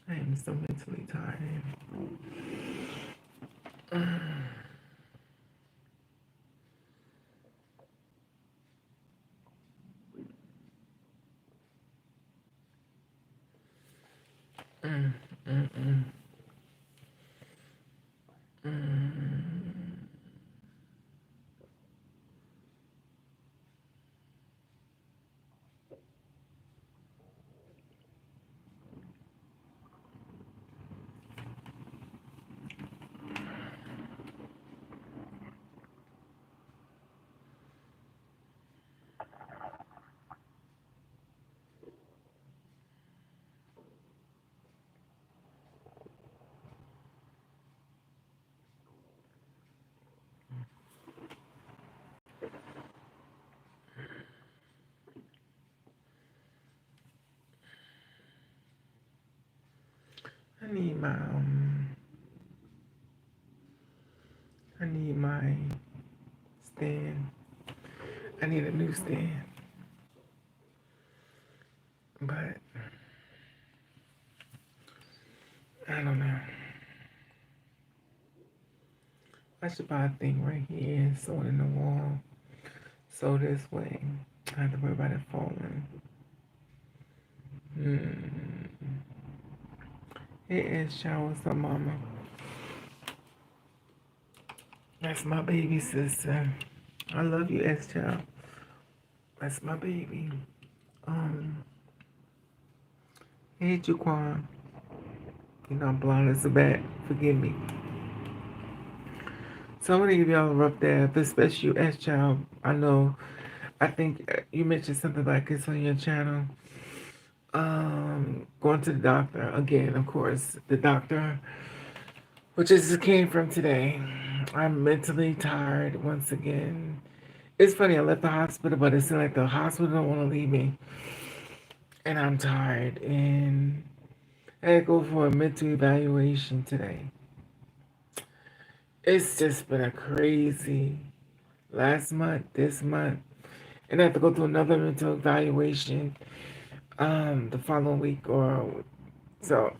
I am so mentally tired. Mm, mm, mm, mm. I need my I need my stand. I need a new stand, but I don't know. I should buy a thing right here and sew it in the wall, so this way I have to worry about it falling. Hmm. It is showers for mama. That's my baby sister. I love you, S child. That's my baby. Um, hey Jaquan. You know I'm blind as a bat. Forgive me. So I'm gonna give y'all a rough day, especially you, S child. I know. I think you mentioned something like this on your channel. Going to the doctor again, of course. The doctor, which is came from today. I'm mentally tired once again. It's funny. I left the hospital, but it seems like the hospital don't want to leave me, and I'm tired. And I had to go for a mental evaluation today. It's just been a crazy last month, this month, and I have to go through another mental evaluation the following week or so.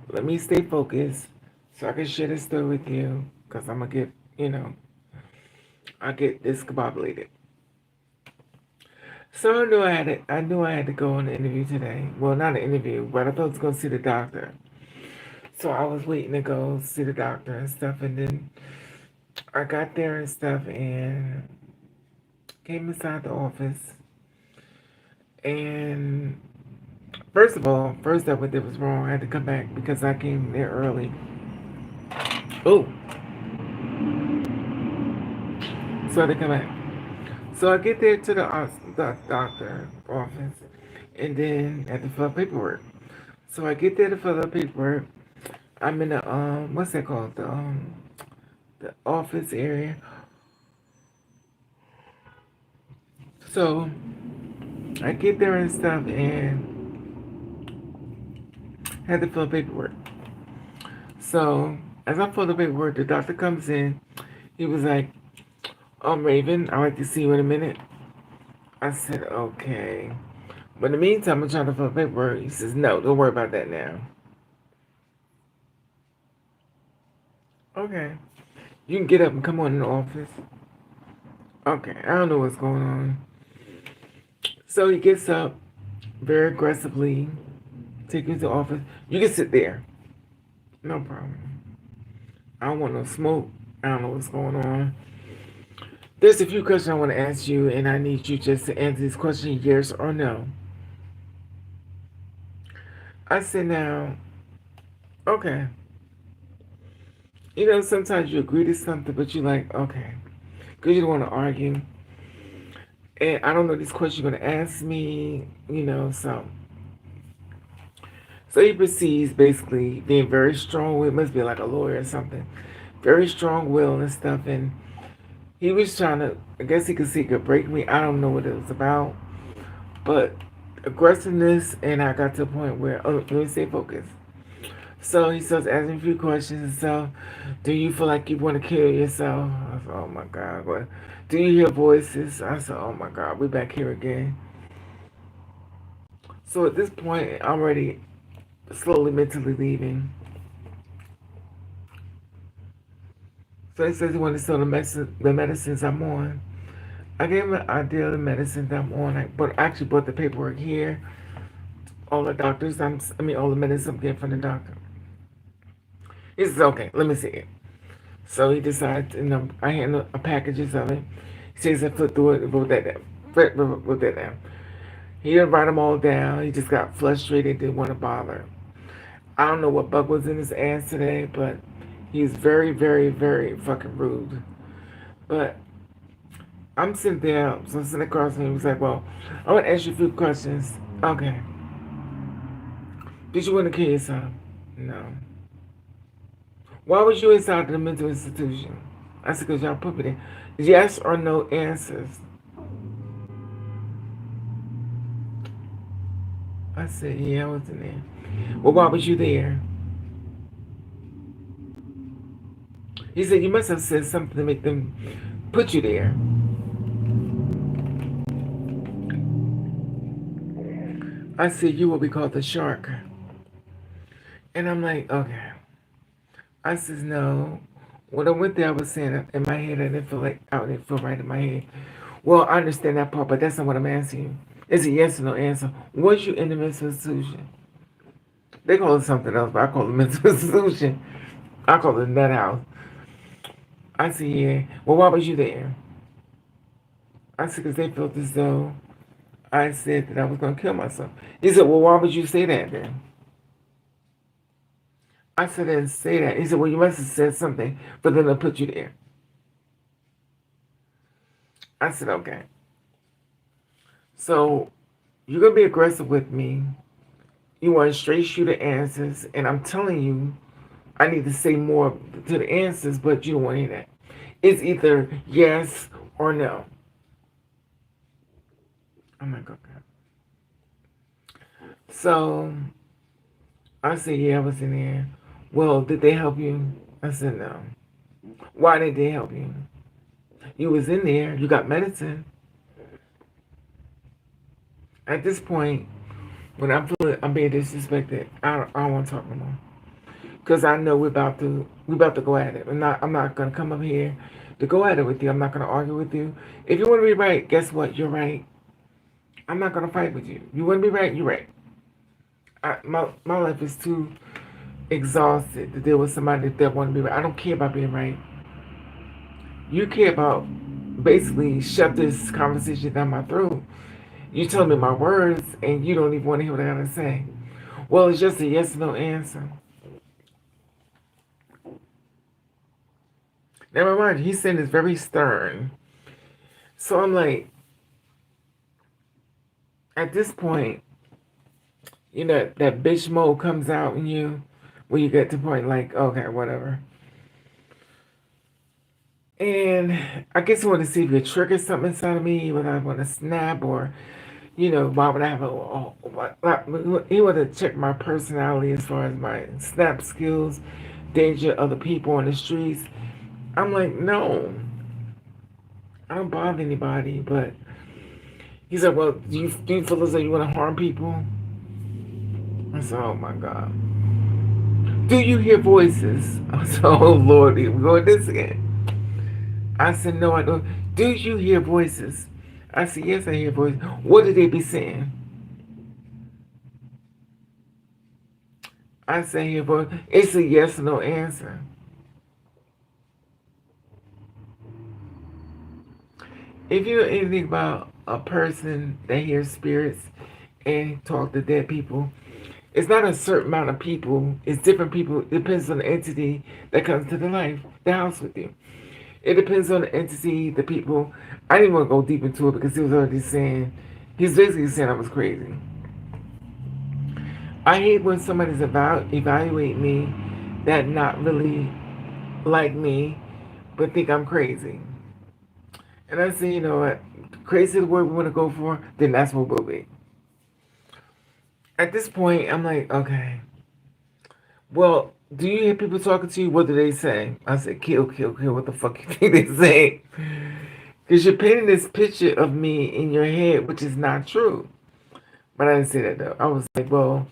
Let me stay focused so I can share this story with you because I'm gonna get, I get discombobulated. So I knew I had to go on an interview today. Well, not an interview, but I thought I was gonna see the doctor. So I was waiting to go see the doctor and stuff, and then I got there and stuff, and came inside the office. And first of all, first up what did was wrong. I had to come back because I came there early. Oh, so I had to come back. So I get there to the doctor office, and then I had to fill out paperwork. So I get there to fill out paperwork. I'm in the what's that called? The office area. So I get there and stuff, and had to fill out paperwork. So as I fill the paperwork, the doctor comes in. He was like, Raven, I'd like to see you in a minute. I said, okay. But in the meantime, I'm trying to fill out paperwork. He says, no, don't worry about that now. Okay. You can get up and come on in the office. Okay, I don't know what's going on. So he gets up very aggressively, take you to the office. You can sit there. No problem. I don't want no smoke. I don't know what's going on. There's a few questions I want to ask you, and I need you just to answer these questions yes or no. I said, now, okay. Sometimes you agree to something, but you're like, okay. Because you don't want to argue. And I don't know these questions you're going to ask me, So he proceeds basically being very strong willed, must be like a lawyer or something. Very strong will and stuff. And he was trying to, I guess he could see he could break me. I don't know what it was about. But aggressiveness, and I got to a point where, let me stay focused. So he starts asking a few questions and stuff. Do you feel like you want to kill yourself? I said, oh my God. But do you hear voices? I said, oh my God, we're back here again. So at this point, I'm already slowly mentally leaving. So he says he wanted to sell the medicines I'm on. I gave him an idea of the medicines I'm on. But I actually brought the paperwork here. All the doctors, all the medicine I'm getting from the doctor. He says, okay, let me see it. So he decides, I hand a packages of it. He says I flipped through it and wrote that down. Wrote that down. He didn't write them all down. He just got frustrated, didn't want to bother. I don't know what bug was in his ass today, but he's very, very, very fucking rude. But I'm sitting there, so I'm sitting across from him. He's like, well, I want to ask you a few questions. Okay. Did you want to kill yourself? No. Why was you inside the mental institution? I said, because y'all put me there. Yes or no answers. I said, yeah, I was in there. Well, why was you there? He said, you must have said something to make them put you there. I said, you will be called the shark. And I'm like, okay. I says, no. When I went there, I was saying in my head, I didn't feel right in my head. Well, I understand that part, but that's not what I'm asking you. It's a yes or no answer. Was you in the mental institution? They call it something else, but I call it mental institution. I call it nut house. I said, yeah. Well, why was you there? I said, because they felt as though I said that I was going to kill myself. He said, well, why would you say that then? I said, I didn't say that. He said, well, you must have said something for them to put you there. I said, okay. So you're going to be aggressive with me. You want straight shooter answers. And I'm telling you, I need to say more to the answers, but you don't want to hear that. It's either yes or no. I'm like, okay. So I said, yeah, I was in there. Well, did they help you? I said, no. Why did they help you? You was in there. You got medicine. At this point, when I'm feeling I'm being disrespected, I don't want to talk no more. Because I know we're about to go at it. I'm not gonna come up here to go at it with you. I'm not gonna argue with you. If you want to be right, guess what? You're right. I'm not gonna fight with you. You want to be right? You're right. My life is too exhausted to deal with somebody that want to be right. I don't care about being right. You care about basically shove this conversation down my throat. You tell me my words and you don't even want to hear what I gotta say. Well, it's just a yes or no answer. Now remind you, he's saying it's very stern. So I'm like, at this point, that bitch mode comes out in you when you get to the point like, okay, whatever. And I guess he want to see if you trigger something inside of me, whether I want to snap or, why would I have he want to check my personality as far as my snap skills, danger other people on the streets. I'm like, no, I don't bother anybody, but he said, well, do you feel as though you want to harm people? I said, oh my God. Do you hear voices? I said, oh Lord, we're going this again. I said, no, I don't. Do you hear voices? I said, yes, I hear voices. What did they be saying? I said, hear voices. It's a yes or no answer. If you know anything about a person that hears spirits and talk to dead people, it's not a certain amount of people. It's different people. It depends on the entity that comes to the house with you. It depends on the entity, the people. I didn't want to go deep into it because he was basically saying I was crazy. I hate when somebody's evaluate me that not really like me, but think I'm crazy. And I say, you know what? Crazy is the word we want to go for, then that's what we'll be. At this point, I'm like, okay. Well, do you hear people talking to you? What do they say? I said, kill, kill, kill. What the fuck you think they say? Because you're painting this picture of me in your head, which is not true. But I didn't say that though. I was like, well,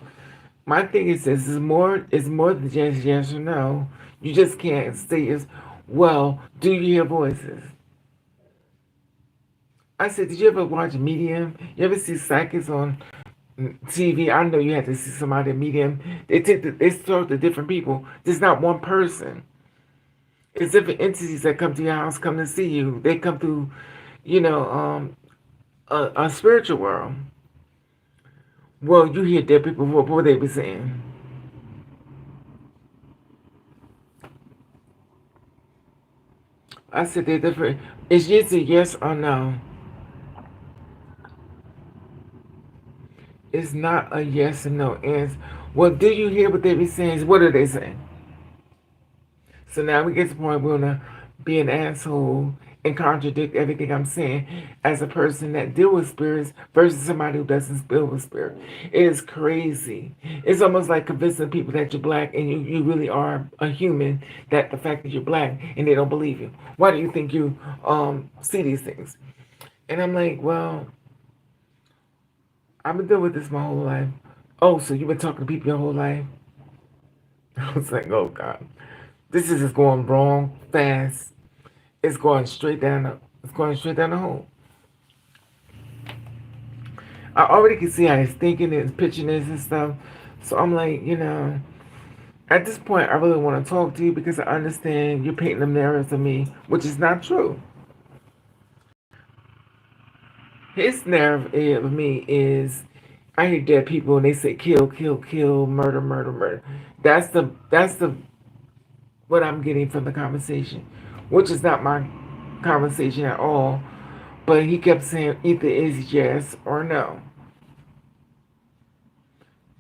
My thing is this is more than just yes or no. You just can't say is well, do you hear voices? I said, did you ever watch Medium? You ever see psychics on TV? I know you had to see somebody in Medium. They talk to different people. There's not one person. It's different entities that come to your house, come to see you. They come through, you know, a spiritual world. Well, you hear dead people. What they be saying? I said they're different. It's just a yes or no. It's not a yes or no answer. Well, do you hear what they be saying? What are they saying? So now we get to the point where we're gonna be an asshole and contradict everything I'm saying as a person that deal with spirits versus somebody who doesn't deal with spirit. It is crazy. It's almost like convincing people that you're black and you really are a human, that the fact that you're black and they don't believe you. Why do you think you see these things? And I'm like, well, I've been dealing with this my whole life. Oh, so you've been talking to people your whole life? I was like, oh God. This is just going wrong fast. It's going straight down the hole. I already can see how he's thinking and pitching this and stuff. So I'm like, at this point I really want to talk to you because I understand you're painting the narratives of me, which is not true. His narrative of me is I hear dead people and they say kill, kill, kill, murder, murder, murder. That's the what I'm getting from the conversation, which is not my conversation at all. But he kept saying either is yes or no.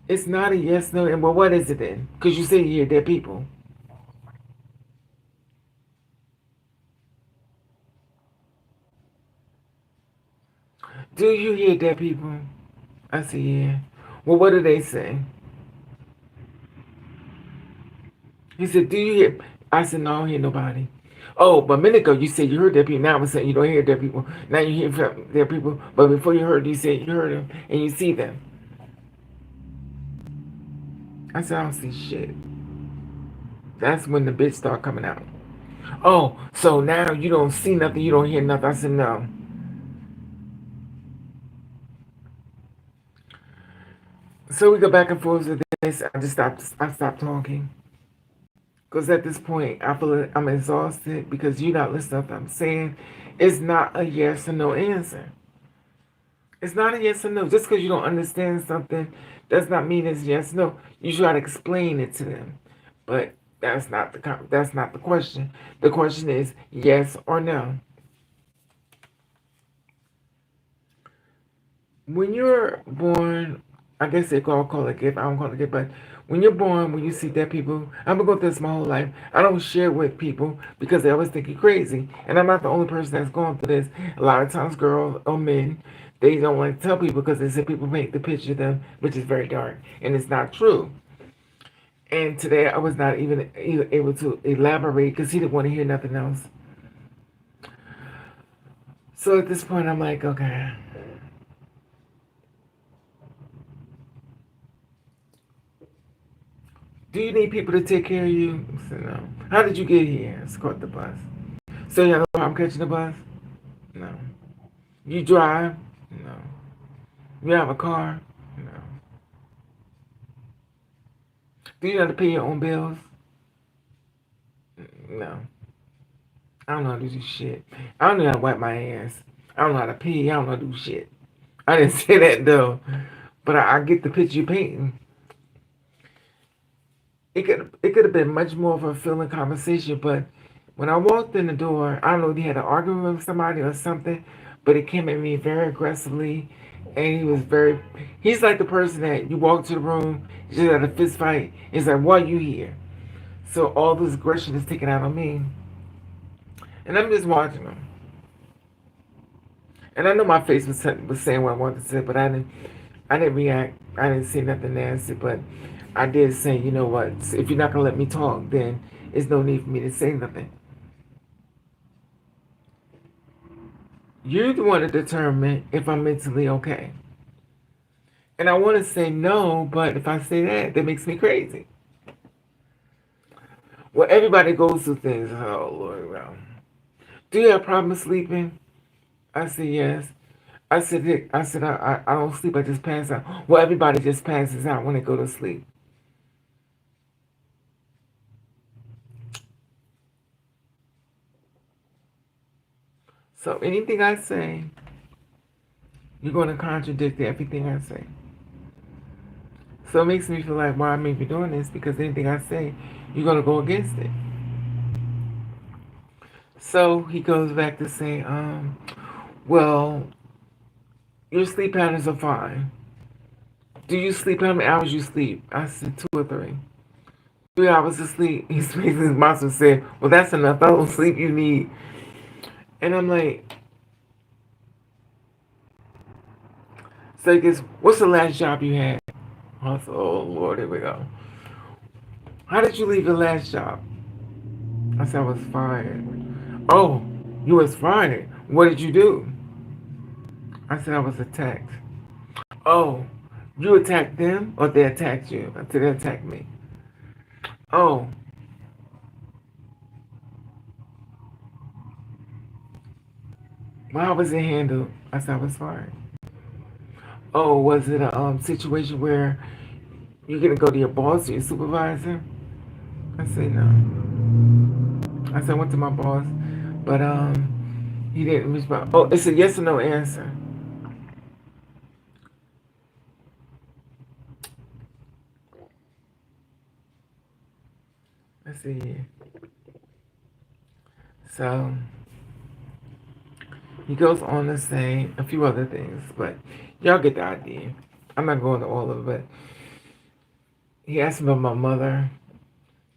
It's not a yes, no, and well, what is it then? Because you say you hear dead people. Do you hear dead people? I said, yeah. Well, what do they say? He said, do you hear? I said, no, I don't hear nobody. Oh, but a minute ago you said you heard dead people. Now I'm saying you don't hear dead people. Now you hear dead people. But before you heard, you said you heard them and you see them. I said, I don't see shit. That's when the bitch start coming out. Oh, so now you don't see nothing, you don't hear nothing. I said, no. So we go back and forth with this. I stopped talking. Because at this point, I feel like I'm exhausted because you're not listening to what I'm saying. It's not a yes or no answer. It's not a yes or no. Just because you don't understand something does not mean it's yes or no. You try to explain it to them. But that's not the question. The question is yes or no. When you're born, I guess they call it a gift. I don't call it a gift, but when you're born, when you see dead people, I've been going through this my whole life. I don't share with people because they always think you're crazy, and I'm not the only person that's going through this. A lot of times, girls or men, they don't want to tell people because they say people paint the picture of them, which is very dark, and it's not true. And today, I was not even able to elaborate because he didn't want to hear nothing else. So at this point, I'm like, okay. Do you need people to take care of you? I said, no. How did you get here? I caught the bus. So you know how I'm catching the bus? No. You drive? No. You have a car? No. Do you know how to pay your own bills? No. I don't know how to do shit. I don't know how to wipe my ass. I don't know how to pee. I don't know how to do shit. I didn't say that though. But I get the picture you're painting. It could have been much more of a feeling conversation, but when I walked in the door, I don't know if he had an argument with somebody or something, but it came at me very aggressively, and he's like the person that you walk to the room, you just had a fist fight. It's like, why are you here? So all this aggression is taken out on me, and I'm just watching him. And I know my face was saying what I wanted to say, but I didn't react. I didn't say nothing nasty, but I did say, you know what? If you're not gonna let me talk, then there's no need for me to say nothing. You're the one to determine if I'm mentally okay. And I want to say no, but if I say that, that makes me crazy. Well, everybody goes through things. Oh, Lord, well. Do you have problems sleeping? I said, yes. I said, Dick, I don't sleep. I just pass out. Well, everybody just passes out when they go to sleep. So anything I say, you're going to contradict everything I say. So it makes me feel like why I may be doing this because anything I say, you're going to go against it. So he goes back to say, well, your sleep patterns are fine. Do you sleep? How many hours you sleep? I said 2 or 3. 3 hours of sleep. His monster said, well, that's enough. That's the sleep you need. And I'm like, so he goes, what's the last job you had? I said, oh, Lord, here we go. How did you leave your last job? I said, I was fired. Oh, you was fired. What did you do? I said, I was attacked. Oh, you attacked them or they attacked you? I said, they attacked me. Oh, well, how was it handled? I said, I was fired. Oh, was it a situation where you're going to go to your boss or your supervisor? I said, no. I said, I went to my boss, but he didn't respond. Oh, it's a yes or no answer. I said, yeah. So he goes on to say a few other things, but y'all get the idea. I'm not going to all of it. He asked me about my mother.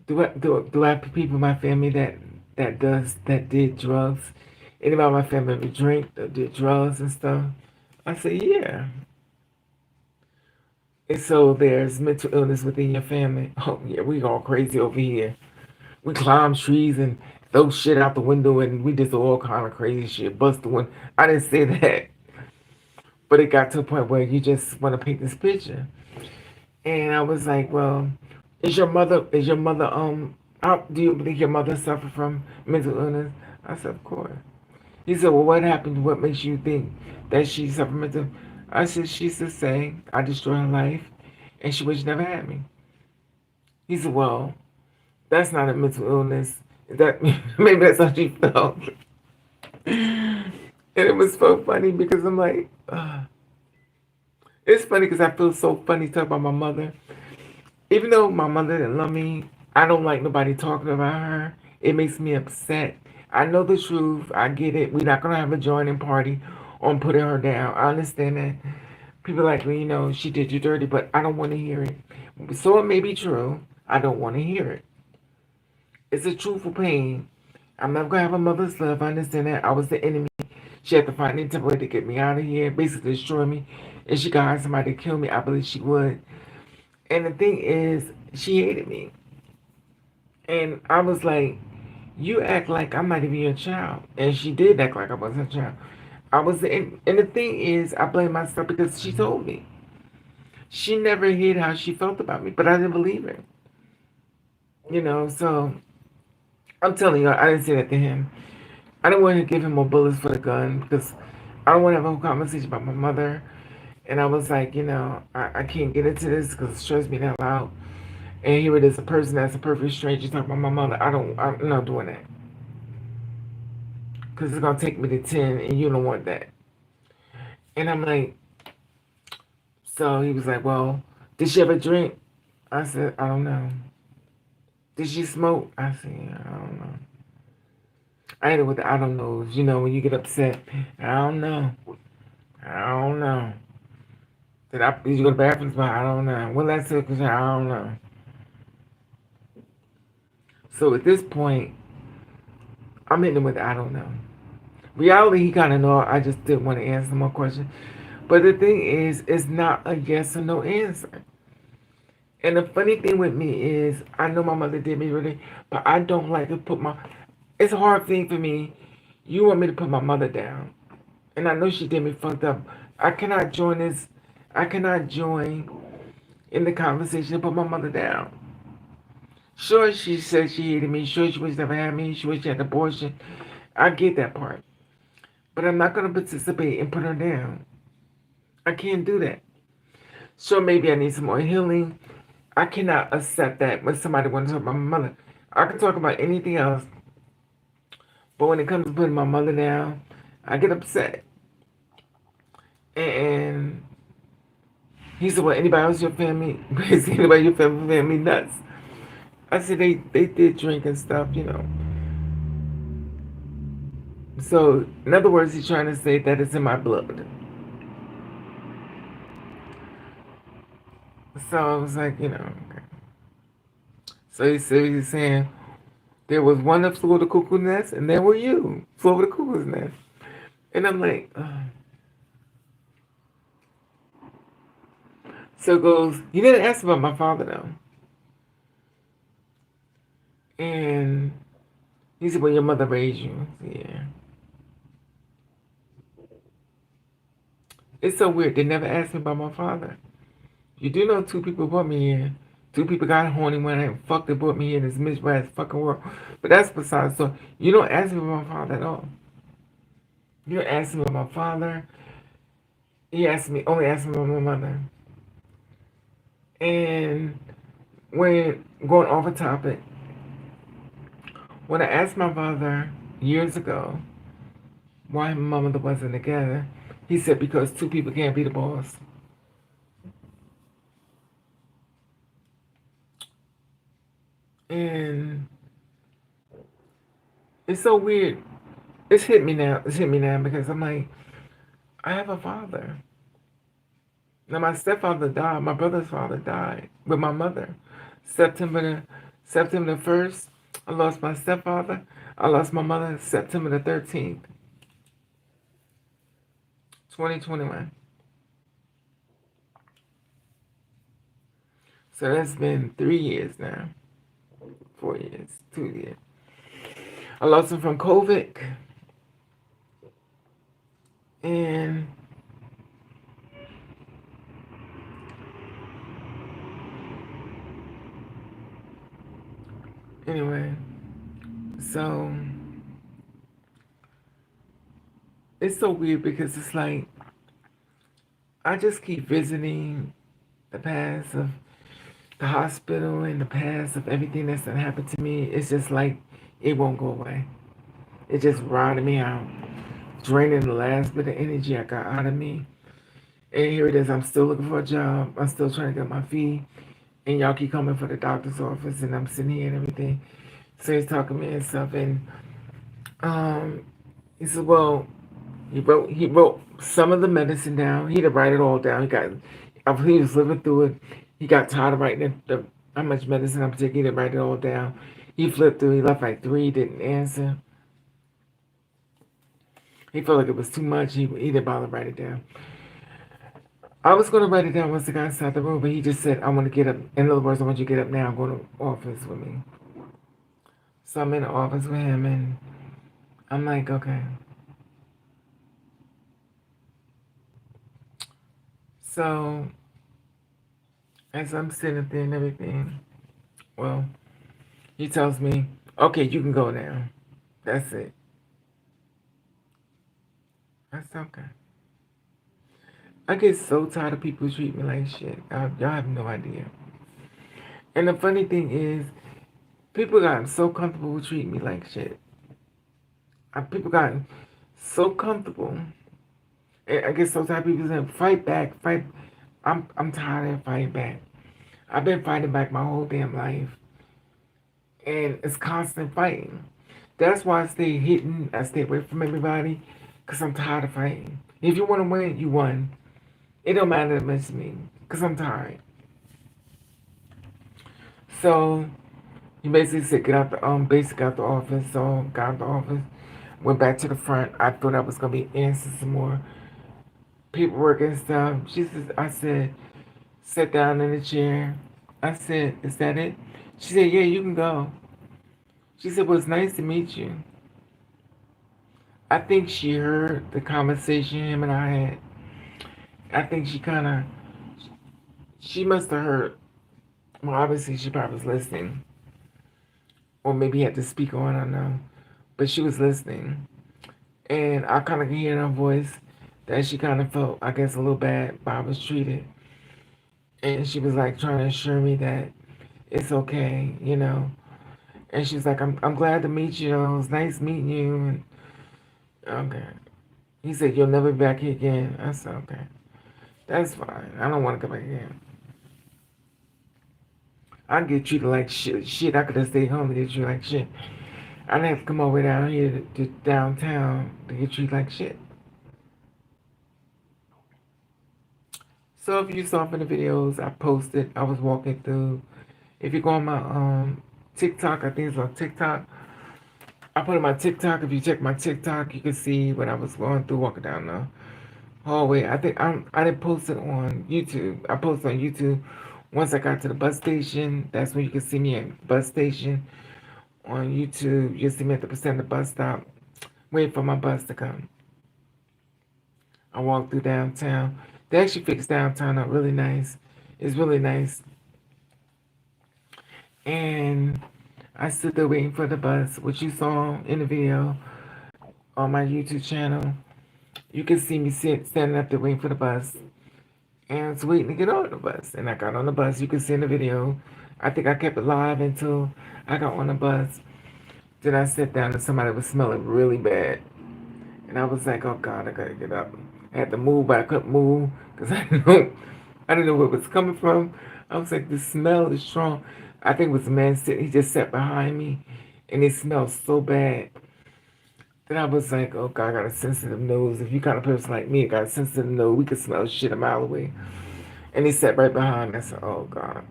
Do I have people in my family that did drugs? Anybody in my family ever drink or did drugs and stuff? I said, yeah. And so there's mental illness within your family. Oh yeah, we all crazy over here. We climb trees and throw shit out the window and we just all kind of crazy shit. Bust the window. I didn't say that. But it got to a point where you just want to paint this picture. And I was like, well, is your mother, how, do you believe your mother suffered from mental illness? I said, of course. He said, well, what happened? What makes you think that she suffered mental? I said, she's just saying I destroyed her life and she wish she never had me. He said, well, that's not a mental illness. That maybe that's how she felt. And it was so funny because I'm like, it's funny because I feel so funny talking about my mother. Even though my mother didn't love me, I don't like nobody talking about her. It makes me upset. I know the truth. I get it. We're not gonna have a joining party on putting her down. I understand that. People like me, she did you dirty, but I don't want to hear it. So it may be true. I don't want to hear it. It's a truthful pain. I'm never gonna have a mother's love. I understand that. I was the enemy. She had to find any type of way to get me out of here, basically destroy me. If she could hire somebody to kill me, I believe she would. And the thing is, she hated me. And I was like, you act like I'm not even your child. And she did act like I wasn't her child. And the thing is, I blame myself because she told me. She never hid how she felt about me, but I didn't believe her. So I'm telling you, I didn't say that to him. I didn't want to give him more bullets for the gun because I don't want to have a whole conversation about my mother. And I was like, I can't get into this because it stressed me that out. And here it is, a person that's a perfect stranger talking about my mother. I'm not doing that. Because it's going to take me to 10 and you don't want that. And I'm like, so he was like, well, did she ever drink? I said, I don't know. Did she smoke? I said, yeah, I don't know. I ain't with the I don't knows. When you get upset, I don't know. I don't know. Did you go to the bathroom? I don't know. When last took I don't know. So at this point, I'm hitting him with I don't know. Reality, he kind of know. I just didn't want to answer more questions. But the thing is, it's not a yes or no answer. And the funny thing with me is, I know my mother did me really, but I don't like to put my. It's a hard thing for me. You want me to put my mother down, and I know she did me fucked up. I cannot join this. I cannot join in the conversation and put my mother down. Sure, she said she hated me. Sure, she wished never had me. She wished she had an abortion. I get that part. But I'm not going to participate and put her down. I can't do that. Sure, maybe I need some more healing. I cannot accept that when somebody wants to talk about my mother. I can talk about anything else, but when it comes to putting my mother down, I get upset. And he said, well, anybody else in your family? Is anybody in your family nuts? I said, they did drink and stuff, you know. So, in other words, he's trying to say that it's in my blood. So I was like, you know, okay. So he's saying, there was one that flew over the cuckoo's nest, and there were you, flew over the cuckoo's nest. And I'm like, So it goes, you didn't ask about my father, though. And he said, well, your mother raised you. Yeah. It's so weird. They never asked me about my father. You do know two people brought me here. Two people got horny when I fucked and brought me here in this miserable ass fucking world. But that's besides. So you don't ask me about my father at all. You don't ask me about my father. He asked me, only asked me about my mother. And when going off a topic, when I asked my father years ago why my mother wasn't together, he said because two people can't be the boss. And it's so weird. It's hit me now. It's hit me now because I'm like, I have a father. Now my stepfather died. My brother's father died with my mother. September the 1st, I lost my stepfather. I lost my mother September the 13th, 2021. So that's been 3 years now. 4 years. 2 years. I lost him from COVID. And anyway, so it's so weird because it's like I just keep visiting the past of the hospital and the past of everything that's done happened to me. It's just like it won't go away. It just rotted me out, draining the last bit of energy I got out of me. And here it is. I'm still looking for a job. I'm still trying to get my fee. And y'all keep coming for the doctor's office, and I'm sitting here and everything. So he's talking to me and stuff, and um, he said, "Well, he wrote some of the medicine down. He didn't write it all down. He was living through it. He got tired of writing how much medicine I'm taking. He didn't write it all down. He flipped through. He left like three. Didn't answer. He felt like it was too much. He didn't bother to write it down. I was going to write it down once the guy inside the room, but he just said, I want to get up. In other words, I want you to get up now and go to the office with me. So I'm in the office with him, and I'm like, okay. So as I'm sitting up there and everything, well, he tells me, okay, you can go now. That's it. That's okay. I get so tired of people who treat me like shit. Y'all have no idea. And the funny thing is, people got so comfortable with treating me like shit. People got so comfortable. And I get so tired of people saying, fight back, fight. I'm tired of fighting back. I've been fighting back my whole damn life. And it's constant fighting. That's why I stay hidden. I stay away from everybody. Because I'm tired of fighting. If you want to win, you won. It don't matter that much to me. Because I'm tired. So he basically said, get out the basically out the office. So got out the office. Went back to the front. I thought I was gonna be answering some more paperwork and stuff. I said, sit down in the chair. I said, is that it? She said, yeah, you can go. She said, well, it's nice to meet you. I think she heard the conversation him and I had. I think she kind of She must have heard. Well, obviously she probably was listening, or maybe had to speak on. I don't know, but she was listening, and I kind of could hear in her voice that she kind of felt, I guess, a little bad by I was treated, and she was like trying to assure me that it's okay, you know. And she's like, I'm glad to meet you. It was nice meeting you. And okay. He said, you'll never be back here again. I said, okay. That's fine. I don't want to come back again. I get treated like shit. Shit, I could have stayed home to get treated like shit. I didn't have to come all the way down here to downtown to get treated like shit. So if you saw from the videos I posted, I was walking through. If you go on my TikTok, I think it's on TikTok. I put in my TikTok. If you check my TikTok, you can see what I was going through walking down the hallway. I think I didn't post it on YouTube. I posted on YouTube once I got to the bus station. That's when you can see me at the bus station on YouTube. You see me at the percent of the bus stop, waiting for my bus to come. I walked through downtown. They actually fixed downtown up really nice. It's really nice. And I stood there waiting for the bus, which you saw in the video on my YouTube channel. You can see me standing up there waiting for the bus. And I was waiting to get on the bus. And I got on the bus. You can see in the video. I think I kept it live until I got on the bus. Then I sat down and somebody was smelling really bad. And I was like, oh God, I gotta get up. I had to move, but I couldn't move because I didn't know where it was coming from. I was like, the smell is strong. I think it was a man sitting, he just sat behind me and it smelled so bad. Then I was like, oh God, I got a sensitive nose. If you kind of person like me, got a sensitive nose, we could smell shit a mile away. And he sat right behind me. I said, oh God.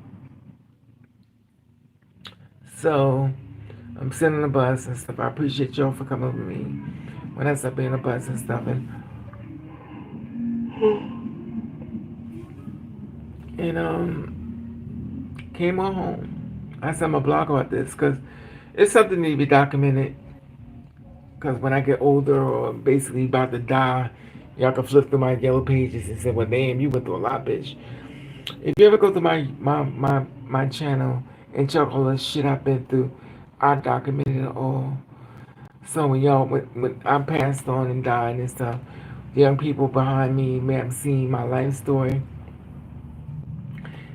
So I'm sitting on the bus and stuff. I appreciate y'all for coming with me when I started being on the bus and stuff. And came on home. I said I'm a blog about this because it's something that need to be documented. Because when I get older or basically about to die, y'all can flip through my yellow pages and say, well, damn, you went through a lot, bitch. If you ever go to my channel and check all the shit I've been through, I documented it all. So when I passed on and died and stuff, the young people behind me may have seen my life story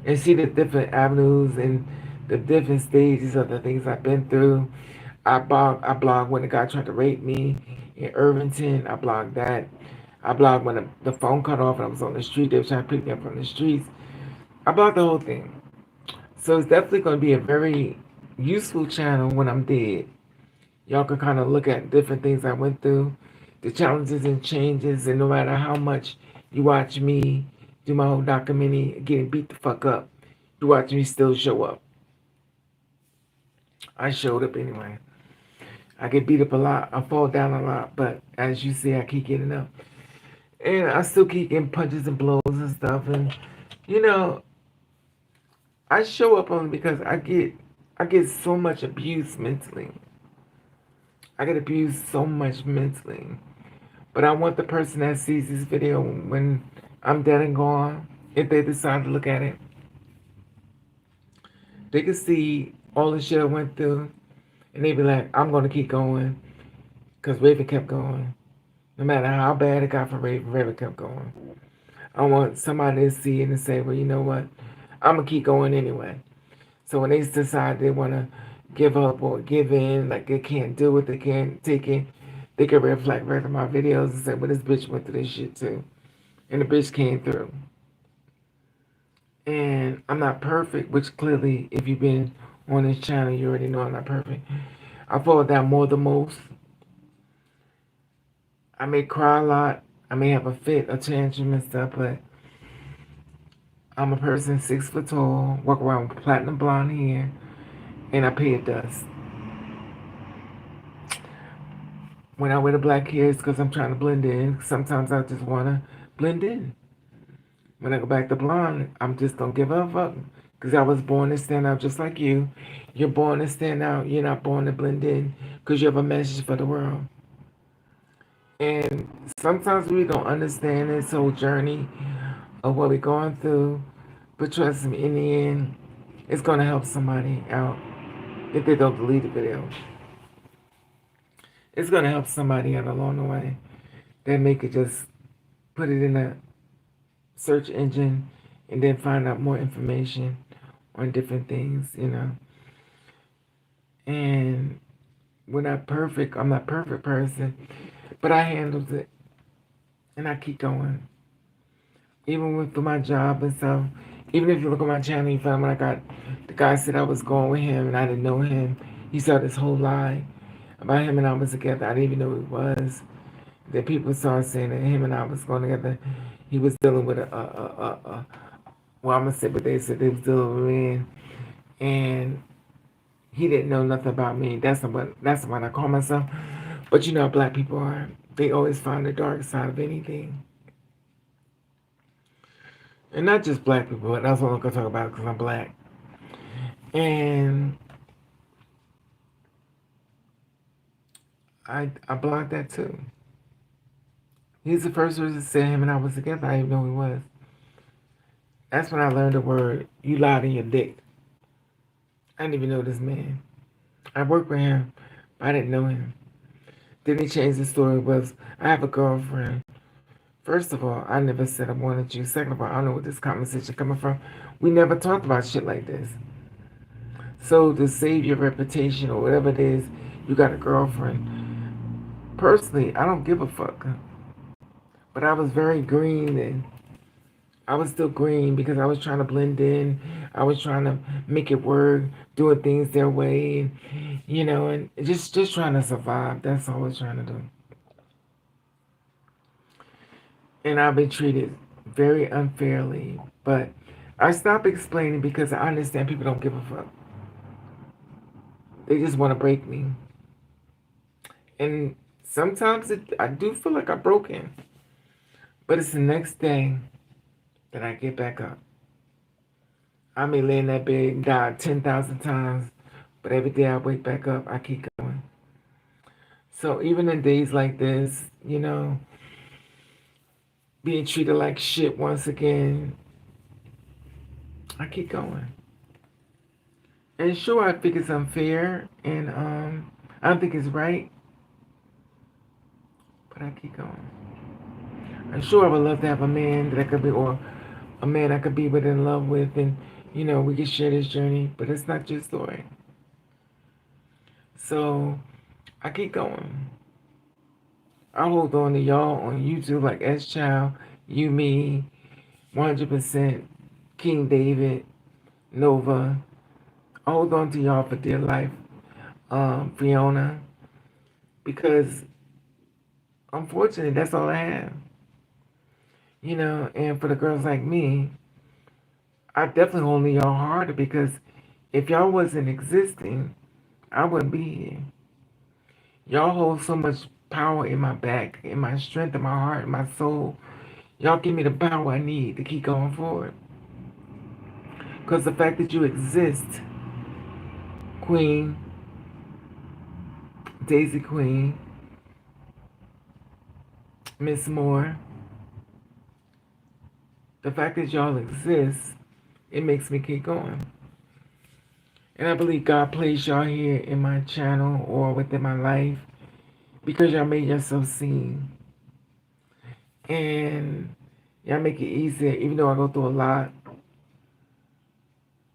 and see the different avenues and the different stages of the things I've been through. I blogged when the guy tried to rape me in Irvington. I blogged that. I blogged when the phone cut off and I was on the street. They were trying to pick me up from the streets. I blogged the whole thing. So it's definitely going to be a very useful channel when I'm dead. Y'all can kind of look at different things I went through, the challenges and changes, and no matter how much you watch me do my whole documentary getting beat the fuck up, you watch me still show up. I showed up anyway. I get beat up a lot, I fall down a lot, but as you see, I keep getting up. And I still keep getting punches and blows and stuff. And you know, I show up only because I get so much abuse mentally. I get abused so much mentally. But I want the person that sees this video when I'm dead and gone, if they decide to look at it, they can see all the shit I went through, and they be like, I'm going to keep going, because Raven kept going. No matter how bad it got for Raven, Raven kept going. I want somebody to see it and say, well, you know what? I'm going to keep going anyway. So when they decide they want to give up or give in, like they can't do it, they can't take it, they can reflect right on my videos and say, well, this bitch went through this shit too. And the bitch came through. And I'm not perfect, which clearly, if you've been on this channel, you already know I'm not perfect. I fall down more than most. I may cry a lot. I may have a fit, a tantrum and stuff, but I'm a person 6 foot tall, walk around with platinum blonde hair, and I pay it dust. When I wear the black hair, it's because I'm trying to blend in. Sometimes I just want to blend in. When I go back to blonde, I'm just don't give a fuck. Because I was born to stand out just like you. You're born to stand out. You're not born to blend in because you have a message for the world. And sometimes we don't understand this whole journey of what we're going through. But trust me, in the end, it's going to help somebody out if they don't delete the video. It's going to help somebody out along the way. That make it just put it in a search engine and then find out more information on different things, you know. And we're not perfect. I'm not a perfect person, but I handled it and I keep going. Even with my job and stuff. Even if you look at my channel, you find when I got the guy said I was going with him and I didn't know him. He saw this whole lie about him and I was together. I didn't even know who he was. Then people started saying that him and I was going together. He was dealing with well, I'm gonna say, but they said they was dealing with me, and he didn't know nothing about me. That's what I call myself. But you know how black people are. They always find the dark side of anything. And not just black people, but that's what I'm going to talk about because I'm black. And I blocked that too. He's the first person to say him and I was together. I didn't know who he was. That's when I learned the word, you lied in your dick. I didn't even know this man. I worked with him, but I didn't know him. Then he changed the story was, I have a girlfriend. First of all, I never said I wanted you. Second of all, I don't know where this conversation coming from. We never talked about shit like this. So to save your reputation or whatever it is, you got a girlfriend. Personally, I don't give a fuck. But I was very green then. I was still green because I was trying to blend in. I was trying to make it work, doing things their way, and, you know, and just trying to survive. That's all I was trying to do. And I've been treated very unfairly. But I stopped explaining because I understand people don't give a fuck. They just want to break me. And sometimes I do feel like I'm broken. But it's the next day that I get back up. I may lay in that bed and die 10,000 times, but every day I wake back up, I keep going. So even in days like this, you know, being treated like shit once again, I keep going. And sure, I think it's unfair, and I don't think it's right, but I keep going. I'm sure I would love to have a man that I could be, or a man I could be with in love with, and you know, we could share this journey, but it's not your story. So I keep going. I hold on to y'all on YouTube like S Child, You Me, 100%, King David, Nova. I hold on to y'all for dear life, Fiona, because unfortunately that's all I have. You know, and for the girls like me, I definitely hold on to y'all harder because if y'all wasn't existing, I wouldn't be here. Y'all hold so much power in my back, in my strength, in my heart, in my soul. Y'all give me the power I need to keep going forward. Because the fact that you exist, Queen, Daisy Queen, Miss Moore, the fact that y'all exist, it makes me keep going. And I believe God placed y'all here in my channel or within my life because y'all made yourself seen. And y'all make it easier, even though I go through a lot.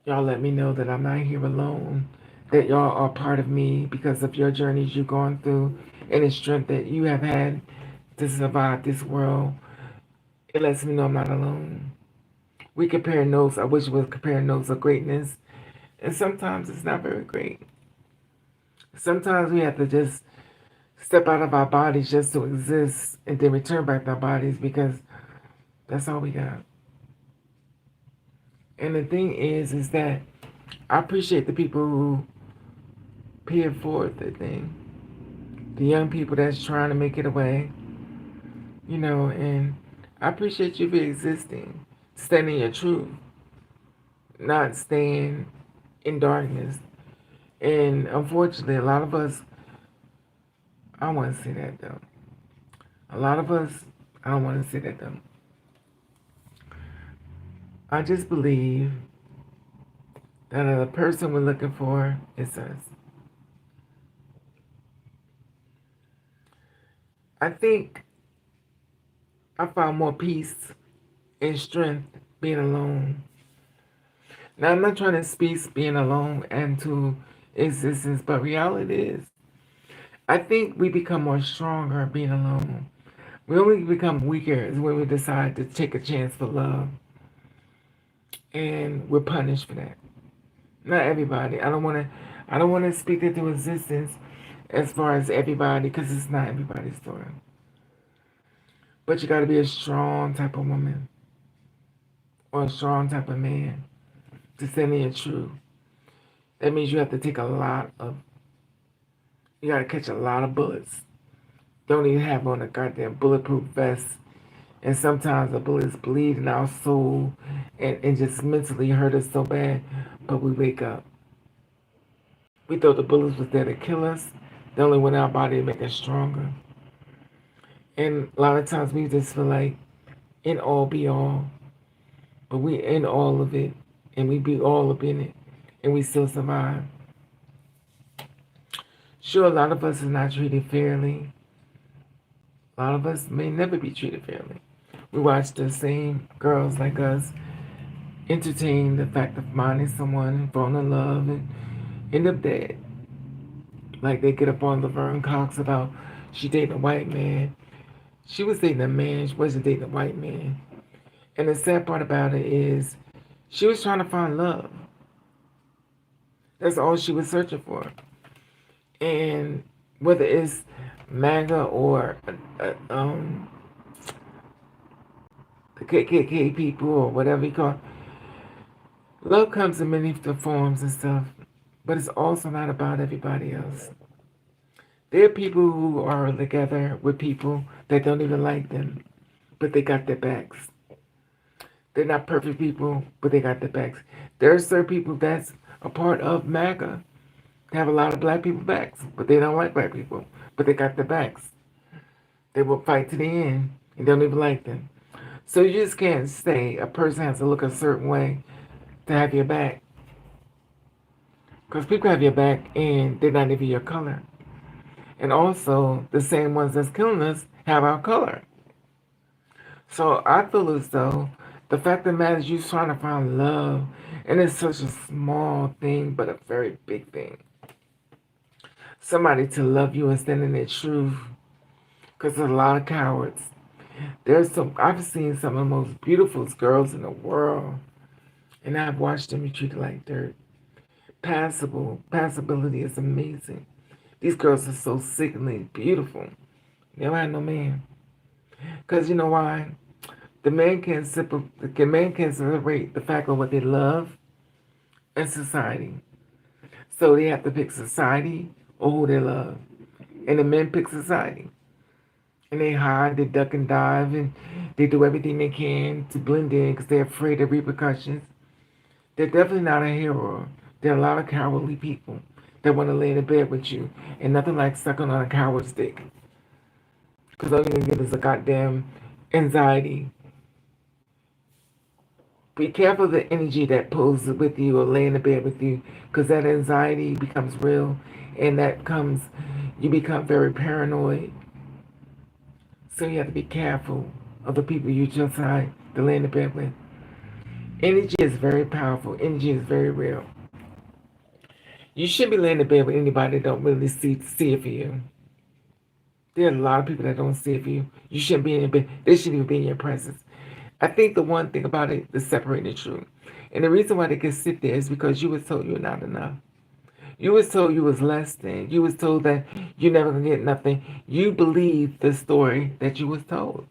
Y'all let me know that I'm not here alone, that y'all are part of me because of your journeys you've gone through and the strength that you have had to survive this world. It lets me know I'm not alone. We compare notes. I wish we was comparing notes of greatness. And sometimes it's not very great. Sometimes we have to just step out of our bodies just to exist and then return back to our bodies because that's all we got. And the thing is that I appreciate the people who pay it forward the thing. The young people that's trying to make it away, you know, and I appreciate you for existing, standing your truth, not staying in darkness. And unfortunately, a lot of us, I don't want to say that though. A lot of us, I don't want to say that though. I just believe that the person we're looking for is us. I think I found more peace and strength being alone. Now, I'm not trying to speak being alone into existence, but reality is, I think we become more stronger being alone. We only become weaker is when we decide to take a chance for love, and we're punished for that. Not everybody. I don't want to speak into existence as far as everybody, because it's not everybody's story. But you got to be a strong type of woman or a strong type of man to stand in your truth. That means you have to take a lot of, you got to catch a lot of bullets. Don't even have on a goddamn bulletproof vest. And sometimes the bullets bleed in our soul and just mentally hurt us so bad, but we wake up. We thought the bullets was there to kill us. They only went in our body to make us stronger. And a lot of times we just feel like in all be all, but we in all of it, and we be all up in it, and we still survive. Sure, a lot of us is not treated fairly. A lot of us may never be treated fairly. We watch the same girls like us entertain the fact of minding someone, falling in love, and end up dead. Like they get up on Laverne Cox about she dating a white man. She was dating a man, she wasn't dating a white man. And the sad part about it is she was trying to find love. That's all she was searching for. And whether it's MAGA or the KKK people or whatever you call it, love comes in many forms and stuff. But it's also not about everybody else. There are people who are together with people that don't even like them, but they got their backs. They're not perfect people, but they got their backs. There are certain people that's a part of MAGA have a lot of black people backs, but they don't like black people, but they got their backs. They will fight to the end and don't even like them. So you just can't say a person has to look a certain way to have your back. Because people have your back and they're not even your color. And also, the same ones that's killing us have our color. So I feel as though the fact that matters you trying to find love, and it's such a small thing, but a very big thing. Somebody to love you and stand in their truth, because there's a lot of cowards. I've seen some of the most beautiful girls in the world, and I've watched them be treated like dirt. Passability is amazing. These girls are so sickeningly beautiful. They don't have no man. Because you know why? The man can separate the fact of what they love and society. So they have to pick society or who they love. And the men pick society. And they hide, they duck and dive, and they do everything they can to blend in because they're afraid of repercussions. They're definitely not a hero. There are a lot of cowardly people that want to lay in bed with you, and nothing like sucking on a coward's dick. Because all you're going to get is a goddamn anxiety. Be careful of the energy that pulls with you or lay in the bed with you, because that anxiety becomes real, and you become very paranoid. So you have to be careful of the people you decide to lay in the bed with. Energy is very powerful. Energy is very real. You shouldn't be laying in bed with anybody that don't really see it for you. There are a lot of people that don't see it for you. You shouldn't be in your bed. They shouldn't even be in your presence. I think the one thing about it is separating the truth. And the reason why they can sit there is because you was told you're not enough. You was told you was less than. You was told that you're never going to get nothing. You believe the story that you was told.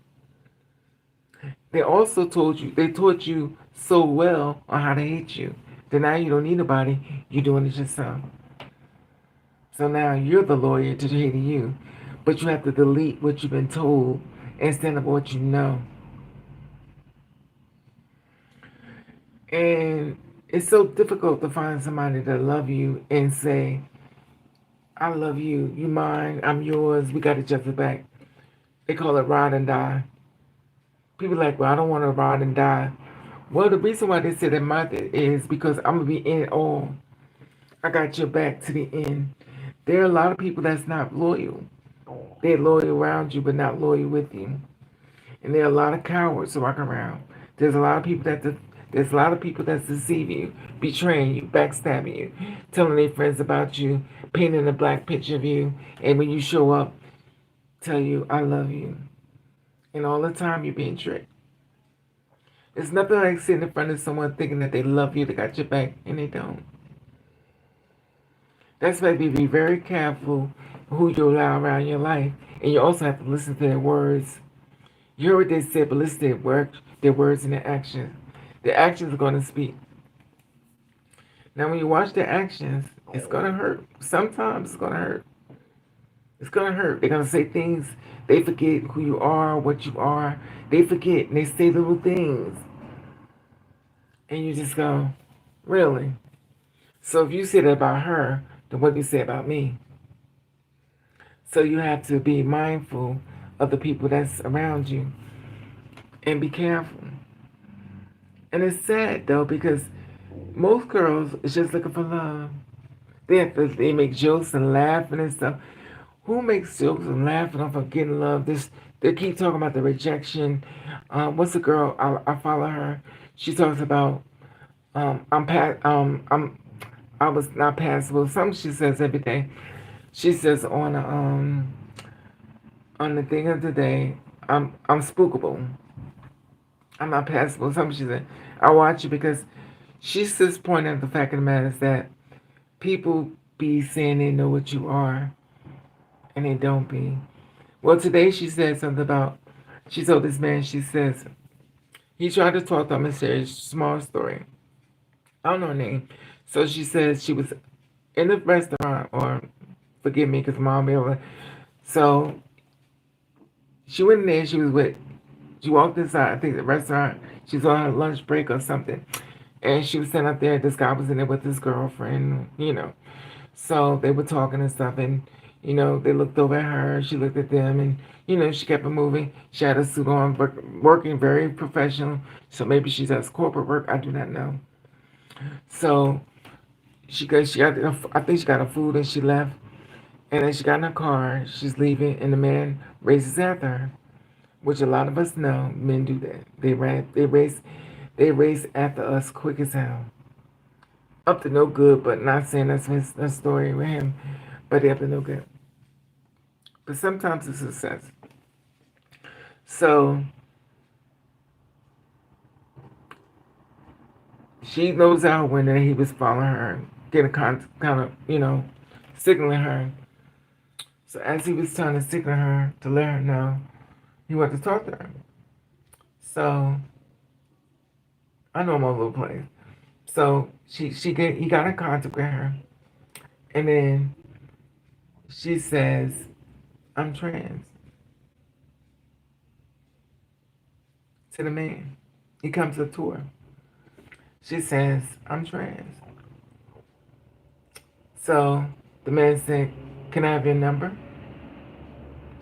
They also they taught you so well on how to hate you. That now you don't need nobody, you're doing it yourself. So now you're the lawyer to hating you. But you have to delete what you've been told instead of what you know. And it's so difficult to find somebody that love you and say, I love you, you mine, I'm yours, we got each other back. They call it ride and die. People are like, well, I don't want to ride and die Well, the reason why they said that method is because I'm gonna be in it all. I got your back to the end. There are a lot of people that's not loyal. They're loyal around you, but not loyal with you. And there are a lot of cowards walking around. There's a lot of people that there's a lot of people that's deceiving you, betraying you, backstabbing you, telling their friends about you, painting a black picture of you, and when you show up, tell you I love you. And all the time you're being tricked. It's nothing like sitting in front of someone thinking that they love you, they got your back, and they don't. That's why you be very careful who you allow around your life, and you also have to listen to their words. You heard what they said, but listen to their words and their actions. Their actions are going to speak. Now, when you watch their actions, it's going to hurt. Sometimes it's going to hurt. It's going to hurt. They're going to say things. They forget who you are, what you are. They forget, and they say little things. And you just go, really? So if you say that about her, then what do you say about me? So you have to be mindful of the people that's around you and be careful. And it's sad though because most girls is just looking for love. They make jokes and laughing and stuff. Who makes jokes and laughing off of getting love? They keep talking about the rejection. What's the girl? I follow her. She talks about I was not passable. Something she says every day. She says on the thing of the day, I'm spookable. I'm not passable. Something she said. I watch it because she's just pointing out the fact of the matter is that people be saying they know what you are and they don't be. Well, today she said something about, she told this man, she says, he tried to talk to him and say a small story. I don't know her name. So she says she was in the restaurant, or forgive me because mom be able. So she went in there, she walked inside, I think the restaurant, she was on her lunch break or something. And she was sitting up there, this guy was in there with his girlfriend. So they were talking and stuff, and they looked over at her, she looked at them, and she kept it moving. She had a suit on, working very professional. So maybe she does corporate work, I do not know. So I think she got her food and she left. And then she got in her car, she's leaving, and the man races after her, which a lot of us know men do that. They race after us quick as hell. Up to no good, but not saying that's his story with him, but they up to no good. But sometimes it's success. So she knows out when he was following her, getting kind of, signaling her. So as he was trying to signal her to let her know, he wanted to talk to her. So I know I'm all over the place. So he got in contact with her, and then she says, "I'm trans," to the man. He comes to the tour. She says, "I'm trans." So the man said, "Can I have your number?"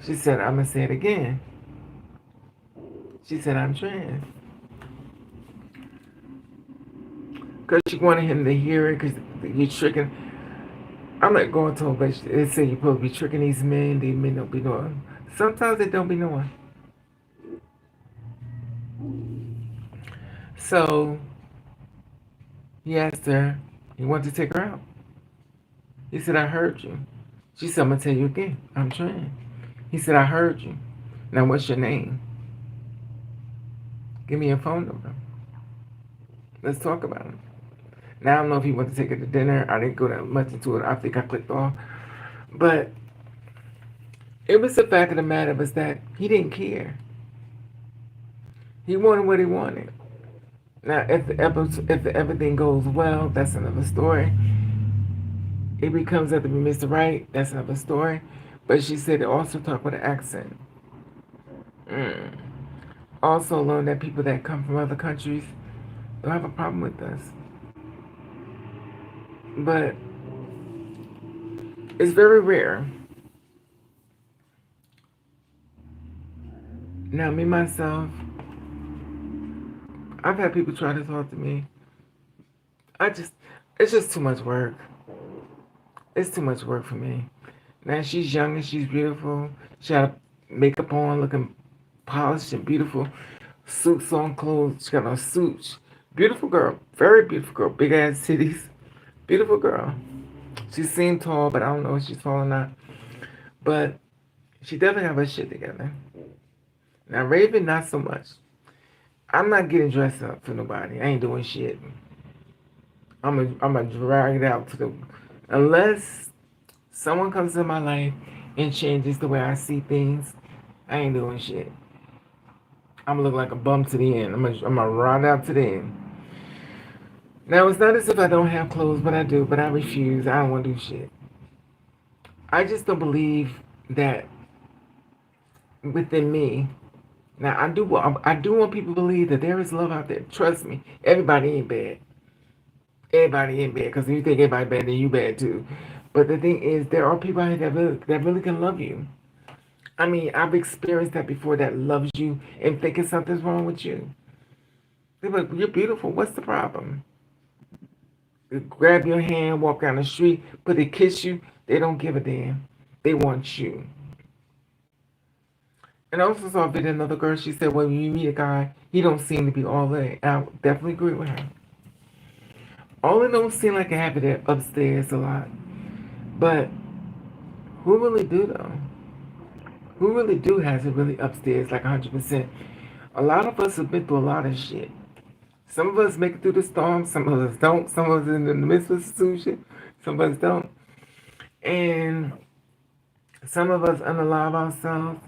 She said, "I'm gonna say it again." She said, "I'm trans," because she wanted him to hear it. Because you're tricking. I'm not going to, but they say you're supposed to be tricking these men. These men don't be knowing. Sometimes they don't be knowing. So he asked her, he wanted to take her out. He said, "I heard you." She said, "I'm going to tell you again. I'm trans." He said, "I heard you. Now, what's your name? Give me your phone number. Let's talk about it." Now, I don't know if he wanted to take her to dinner. I didn't go that much into it. I think I clicked off. But it was the fact of the matter was that he didn't care. He wanted what he wanted. Now, if everything goes well, that's another story. It becomes that to be Mr. Right, that's another story. But she said it also talked with an accent. Mm. Also learned that people that come from other countries don't have a problem with us. But it's very rare. Now, me, myself, I've had people try to talk to me. I just, it's just too much work. It's too much work for me. Now she's young and she's beautiful. She got makeup on, looking polished and beautiful. Suits on, clothes. She got on suits. Beautiful girl, very beautiful girl. Big ass titties. Beautiful girl. She seemed tall, but I don't know if she's tall or not. But she definitely have her shit together. Now Raven, not so much. I'm not getting dressed up for nobody. I ain't doing shit. I'm a drag it out to the unless someone comes in my life and changes the way I see things. I ain't doing shit. I'm gonna look like a bum to the end. I'm gonna ride out to the end. Now it's not as if I don't have clothes, but I do. But I refuse. I don't want to do shit. I just don't believe that within me. Now I do want people to believe that there is love out there. Trust me, everybody ain't bad. Everybody ain't bad because if you think everybody bad, then you bad too. But the thing is, there are people out here that really can love you. I mean, I've experienced that before. That loves you and thinking something's wrong with you. They're like, "You're beautiful. What's the problem?" They grab your hand, walk down the street, but they kiss you. They don't give a damn. They want you. And I also saw a video of another girl. She said, "Well, when you meet a guy, he don't seem to be all that." I definitely agree with her. All it don't seem like I have it upstairs a lot. But who really do though? Who really do has it really upstairs like 100%? A lot of us have been through a lot of shit. Some of us make it through the storm. Some of us don't. Some of us in the midst of the solution. Some of us don't. And some of us unalive ourselves.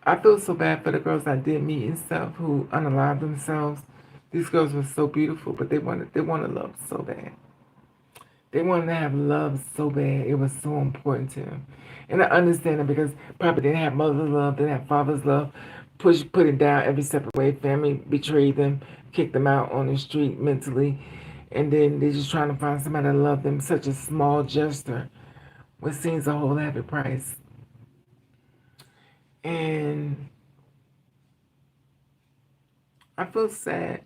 I feel so bad for the girls I did meet and stuff who unalived themselves. These girls were so beautiful, but they wanted love so bad. They wanted to have love so bad. It was so important to them. And I understand it because probably didn't have mother's love, didn't have father's love, put it down every separate way. Family betrayed them, kicked them out on the street mentally. And then they're just trying to find somebody to love them. Such a small gesture, which seems a whole heavy price. And I feel sad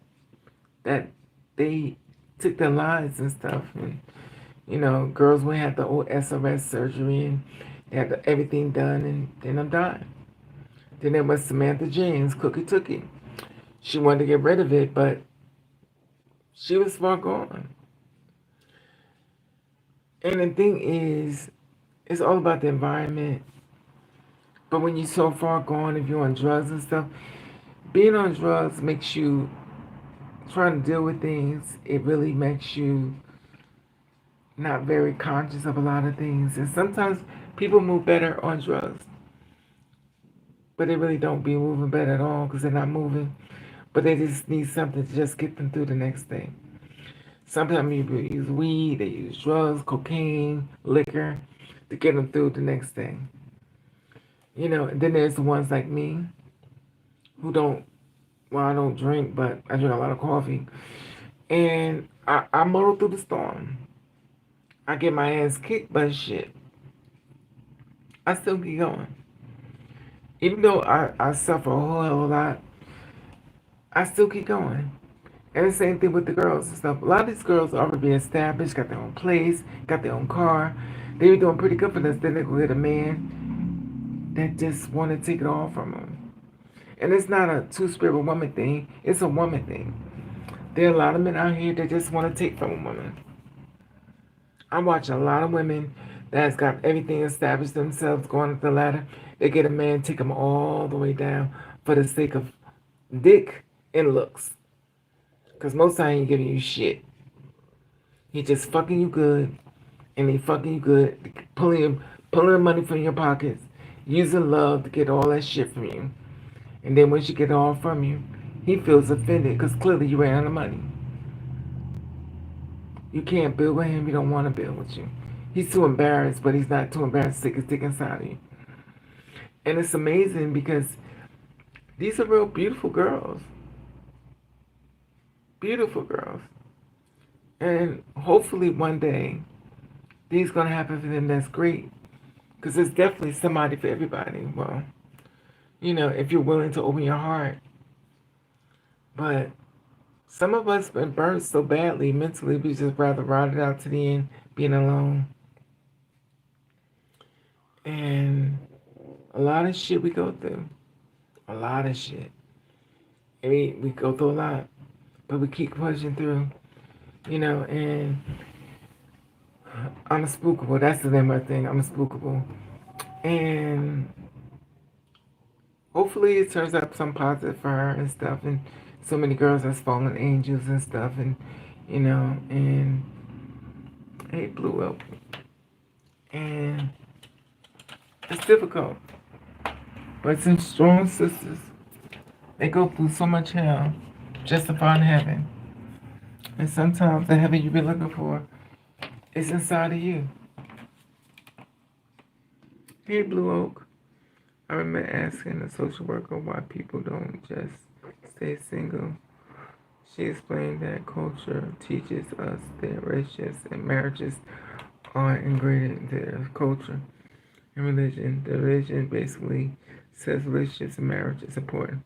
that they took their lives and stuff. And girls went had the old SRS surgery and they had everything done, and then I'm dying. Then there was Samantha James, Cookie Tookie. She wanted to get rid of it, but she was far gone. And the thing is, it's all about the environment. But when you're so far gone, if you're on drugs and stuff, being on drugs makes you trying to deal with things. It really makes you not very conscious of a lot of things. And sometimes people move better on drugs, but they really don't be moving better at all because they're not moving. But they just need something to just get them through the next thing. Sometimes people use weed, they use drugs, cocaine, liquor to get them through the next thing. And then there's the ones like me who don't, well, I don't drink, but I drink a lot of coffee. And I muddle through the storm. I get my ass kicked, but shit, I still keep going. Even though I suffer a whole hell of a lot, I still keep going. And the same thing with the girls and stuff. A lot of these girls are already established, got their own place, got their own car. They were doing pretty good for this. Then they go get a man that just want to take it all from them. And it's not a two-spirit woman thing. It's a woman thing. There are a lot of men out here that just want to take from a woman. I'm watching a lot of women that's got everything established themselves, going up the ladder. They get a man, take them all the way down for the sake of dick and looks. Because most time he ain't giving you shit. He just fucking you good. And he fucking you good. Pulling the money from your pockets. Using love to get all that shit from you. And then once you get it all from you, he feels offended because clearly you ran out of money. You can't build with him. He don't want to build with you. He's too embarrassed, but he's not too embarrassed to stick his dick inside of you. And it's amazing because these are real beautiful girls. Beautiful girls. And hopefully one day, things going to happen for them that's great. Because there's definitely somebody for everybody. Well, if you're willing to open your heart. But Some of us been burnt so badly mentally, we just rather ride it out to the end, being alone. And a lot of shit we go through. A lot of shit. I mean, we go through a lot, but we keep pushing through, and I'm spookable. That's the name of the thing. I'm spookable. And hopefully it turns out some positive for her and stuff. And so many girls that's fallen angels and stuff. And hey, blew up. And it's difficult. But some strong sisters, they go through so much hell just to find heaven. And sometimes the heaven you've been looking for is inside of you. Hey, Blue Oak. I remember asking a social worker why people don't just stay single. She explained that culture teaches us that relationships and marriages are integrated into their culture and religion. The religion basically says relationships and marriage is important.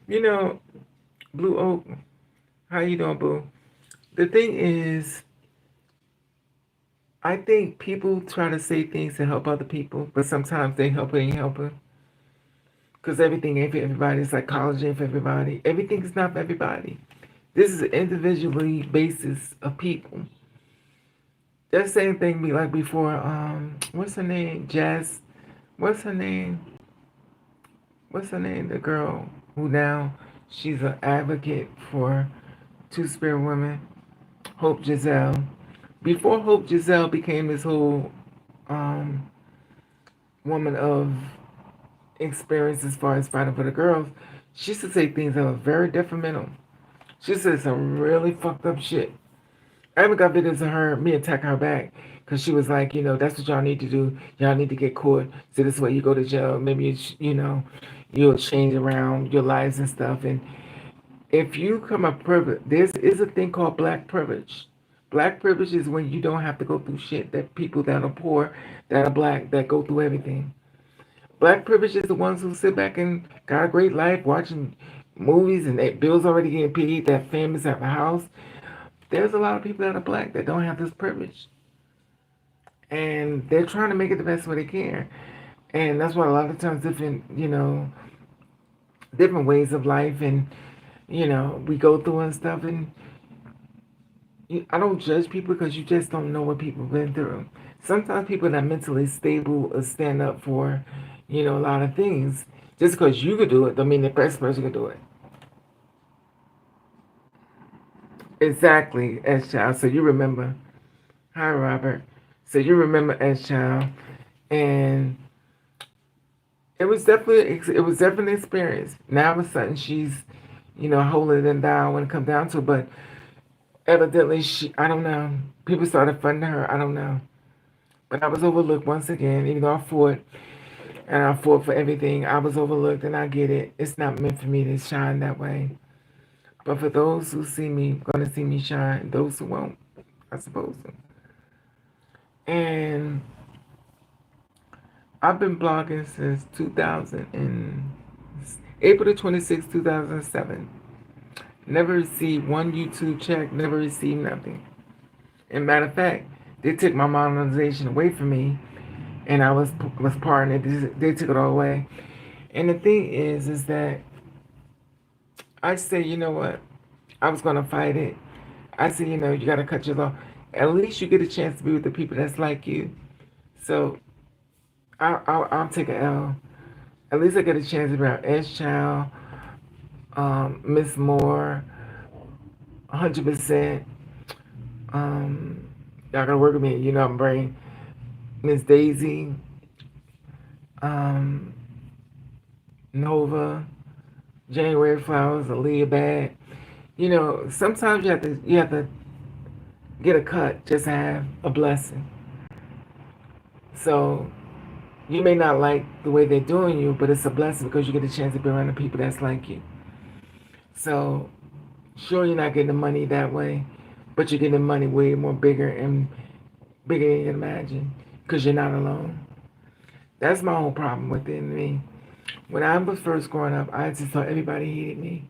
You know, Blue Oak, how you doing, Boo? The thing is, I think people try to say things to help other people, but sometimes they help ain't helping. Because everything ain't for everybody. It's like college ain't for everybody. Everything is not for everybody. This is an individually basis of people. That same thing be like before. What's her name? Jazz. What's her name? What's her name? The girl who now she's an advocate for two spirit women. Hope Giselle. Before Hope Giselle became this whole um, woman of experience as far as fighting for the girls, she used to say things that were very detrimental. She said some really fucked up shit. I even got videos of her, me attacking her back. Because she was like, that's what y'all need to do. Y'all need to get caught. So this way you go to jail. Maybe, you'll change around your lives and stuff. And if you come up privilege, there is a thing called black privilege. Black privilege is when you don't have to go through shit that people that are poor, that are black, that go through everything. Black privilege is the ones who sit back and got a great life watching movies and their bills already getting paid, that families have a house. There's a lot of people that are black that don't have this privilege. And they're trying to make it the best way they can. And that's why a lot of times different ways of life and, we go through and stuff. And I don't judge people because you just don't know what people have been through. Sometimes people that are mentally stable will stand up for, a lot of things. Just because you could do it, don't mean the best person could do it. Exactly, as child. So you remember. Hi, Robert. So you remember as child, and it was definitely an experience. Now all of a sudden she's, holding it down when it comes down to it. But evidently I don't know. People started funding her. I don't know. But I was overlooked once again, even though I fought and I fought for everything. I was overlooked, and I get it. It's not meant for me to shine that way. But for those who see me, gonna see me shine. Those who won't, I suppose. And I've been blogging since 2000 and April the 26th, 2007. Never received one YouTube check. Never received nothing. And matter of fact, they took my monetization away from me, and I was part of it. They took it all away. And the thing is that I say, you know what? I was gonna fight it. I say, you gotta cut your law. At least you get a chance to be with the people that's like you. So I'll take an L. At least I get a chance to be around S Child, Miss Moore, 100%. Y'all gotta work with me. I'm bringing Miss Daisy, um, Nova, January Flowers, Aaliyah Bad. Sometimes you have to get a cut just to have a blessing. So you may not like the way they're doing you, but it's a blessing because you get a chance to be around the people that's like you. So sure, you're not getting the money that way, but you're getting the money way more bigger and bigger than you can imagine because you're not alone. That's my whole problem with it. Me, when I was first growing up, I just thought everybody hated me.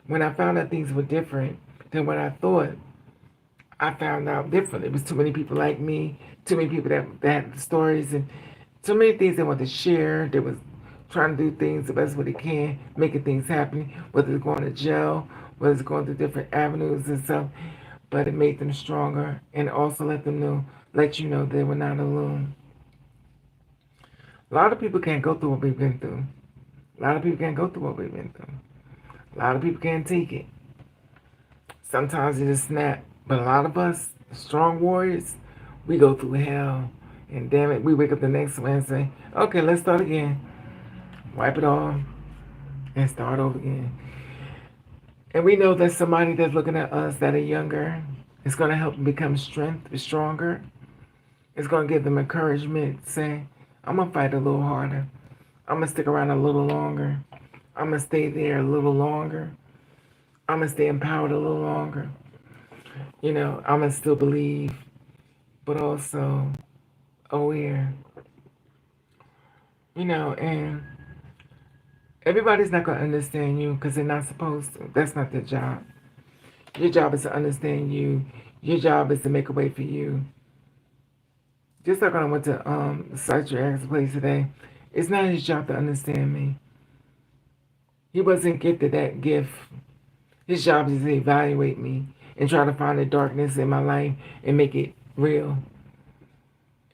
When I found out things were different than what I thought, I found out different. It was too many people like me, too many people that had stories, and too many things they wanted to share. They was trying to do things the best way they can, making things happen, whether it's going to jail, whether it's going through different avenues and stuff. But it made them stronger and also let you know they were not alone. A lot of people can't go through what we've been through. A lot of people can't go through what we've been through. A lot of people can't take it. Sometimes it just snap. But a lot of us, strong warriors, we go through hell. And damn it, we wake up the next one and say, okay, let's start again. Wipe it off and start over again. And we know that somebody that's looking at us that are younger is going to help them become stronger. It's going to give them encouragement, say, I'm going to fight a little harder. I'm going to stick around a little longer. I'm going to stay there a little longer. I'm going to stay empowered a little longer. I'm going to still believe, but also aware. And everybody's not going to understand you because they're not supposed to. That's not their job. Your job is to understand you. Your job is to make a way for you. Just like when I went to Psychiatric's place today, it's not his job to understand me. He wasn't gifted that gift. His job is to evaluate me and try to find the darkness in my life and make it real.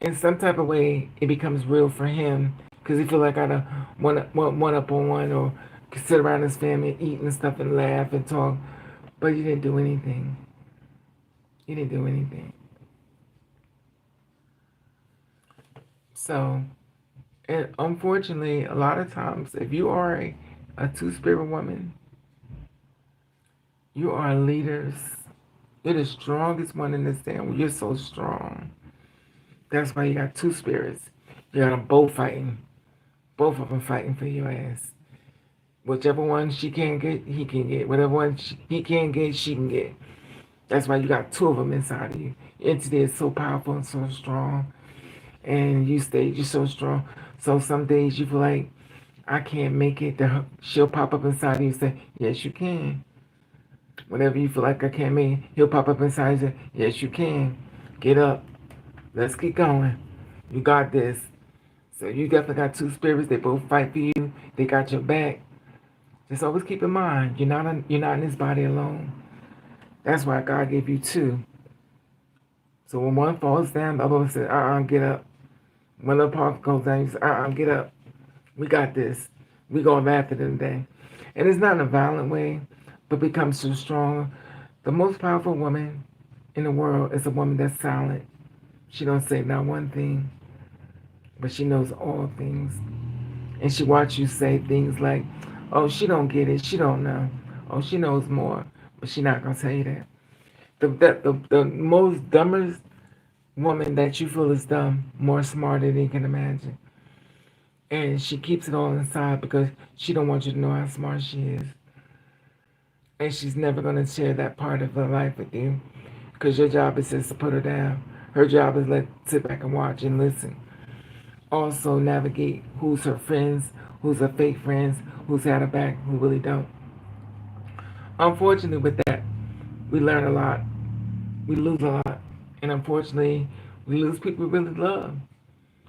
In some type of way, it becomes real for him because he feel like I got one up on one or sit around his family and eat and stuff and laugh and talk. But you didn't do anything. You didn't do anything. So, and unfortunately, a lot of times, if you are a two-spirit woman, you are leaders. You're the strongest one in this family. You're so strong. That's why you got two spirits. You got them both fighting. Both of them fighting for your ass. Whichever one she can't get, he can get. Whatever one he can't get, she can get. That's why you got two of them inside of you. Your entity is so powerful and so strong. And you're so strong. So some days you feel like, I can't make it. She'll pop up inside of you and say, yes, you can. Whenever you feel like I can't make it, he'll pop up inside you and say, yes, you can. Get up. Let's keep going. You got this. So you definitely got two spirits. They both fight for you. They got your back. Just always keep in mind, you're not in this body alone. That's why God gave you two. So when one falls down, the other one says, get up. When the part goes down, you say, get up. We got this. We gonna laugh at them today. And it's not in a violent way, but becomes so strong. The most powerful woman in the world is a woman that's silent. She don't say not one thing, but she knows all things. And she watch you say things like, oh, she don't get it. She don't know. Oh, she knows more, but she not gonna tell you that. The most dumbest woman that you feel is dumb, more smarter than you can imagine. And she keeps it all inside because she don't want you to know how smart she is. And she's never gonna share that part of her life with you because your job is just to put her down. Her job is sit back and watch and listen. Also navigate who's her friends, who's her fake friends, who's had her back, who really don't. Unfortunately, with that, we learn a lot. We lose a lot. And unfortunately, we lose people we really love.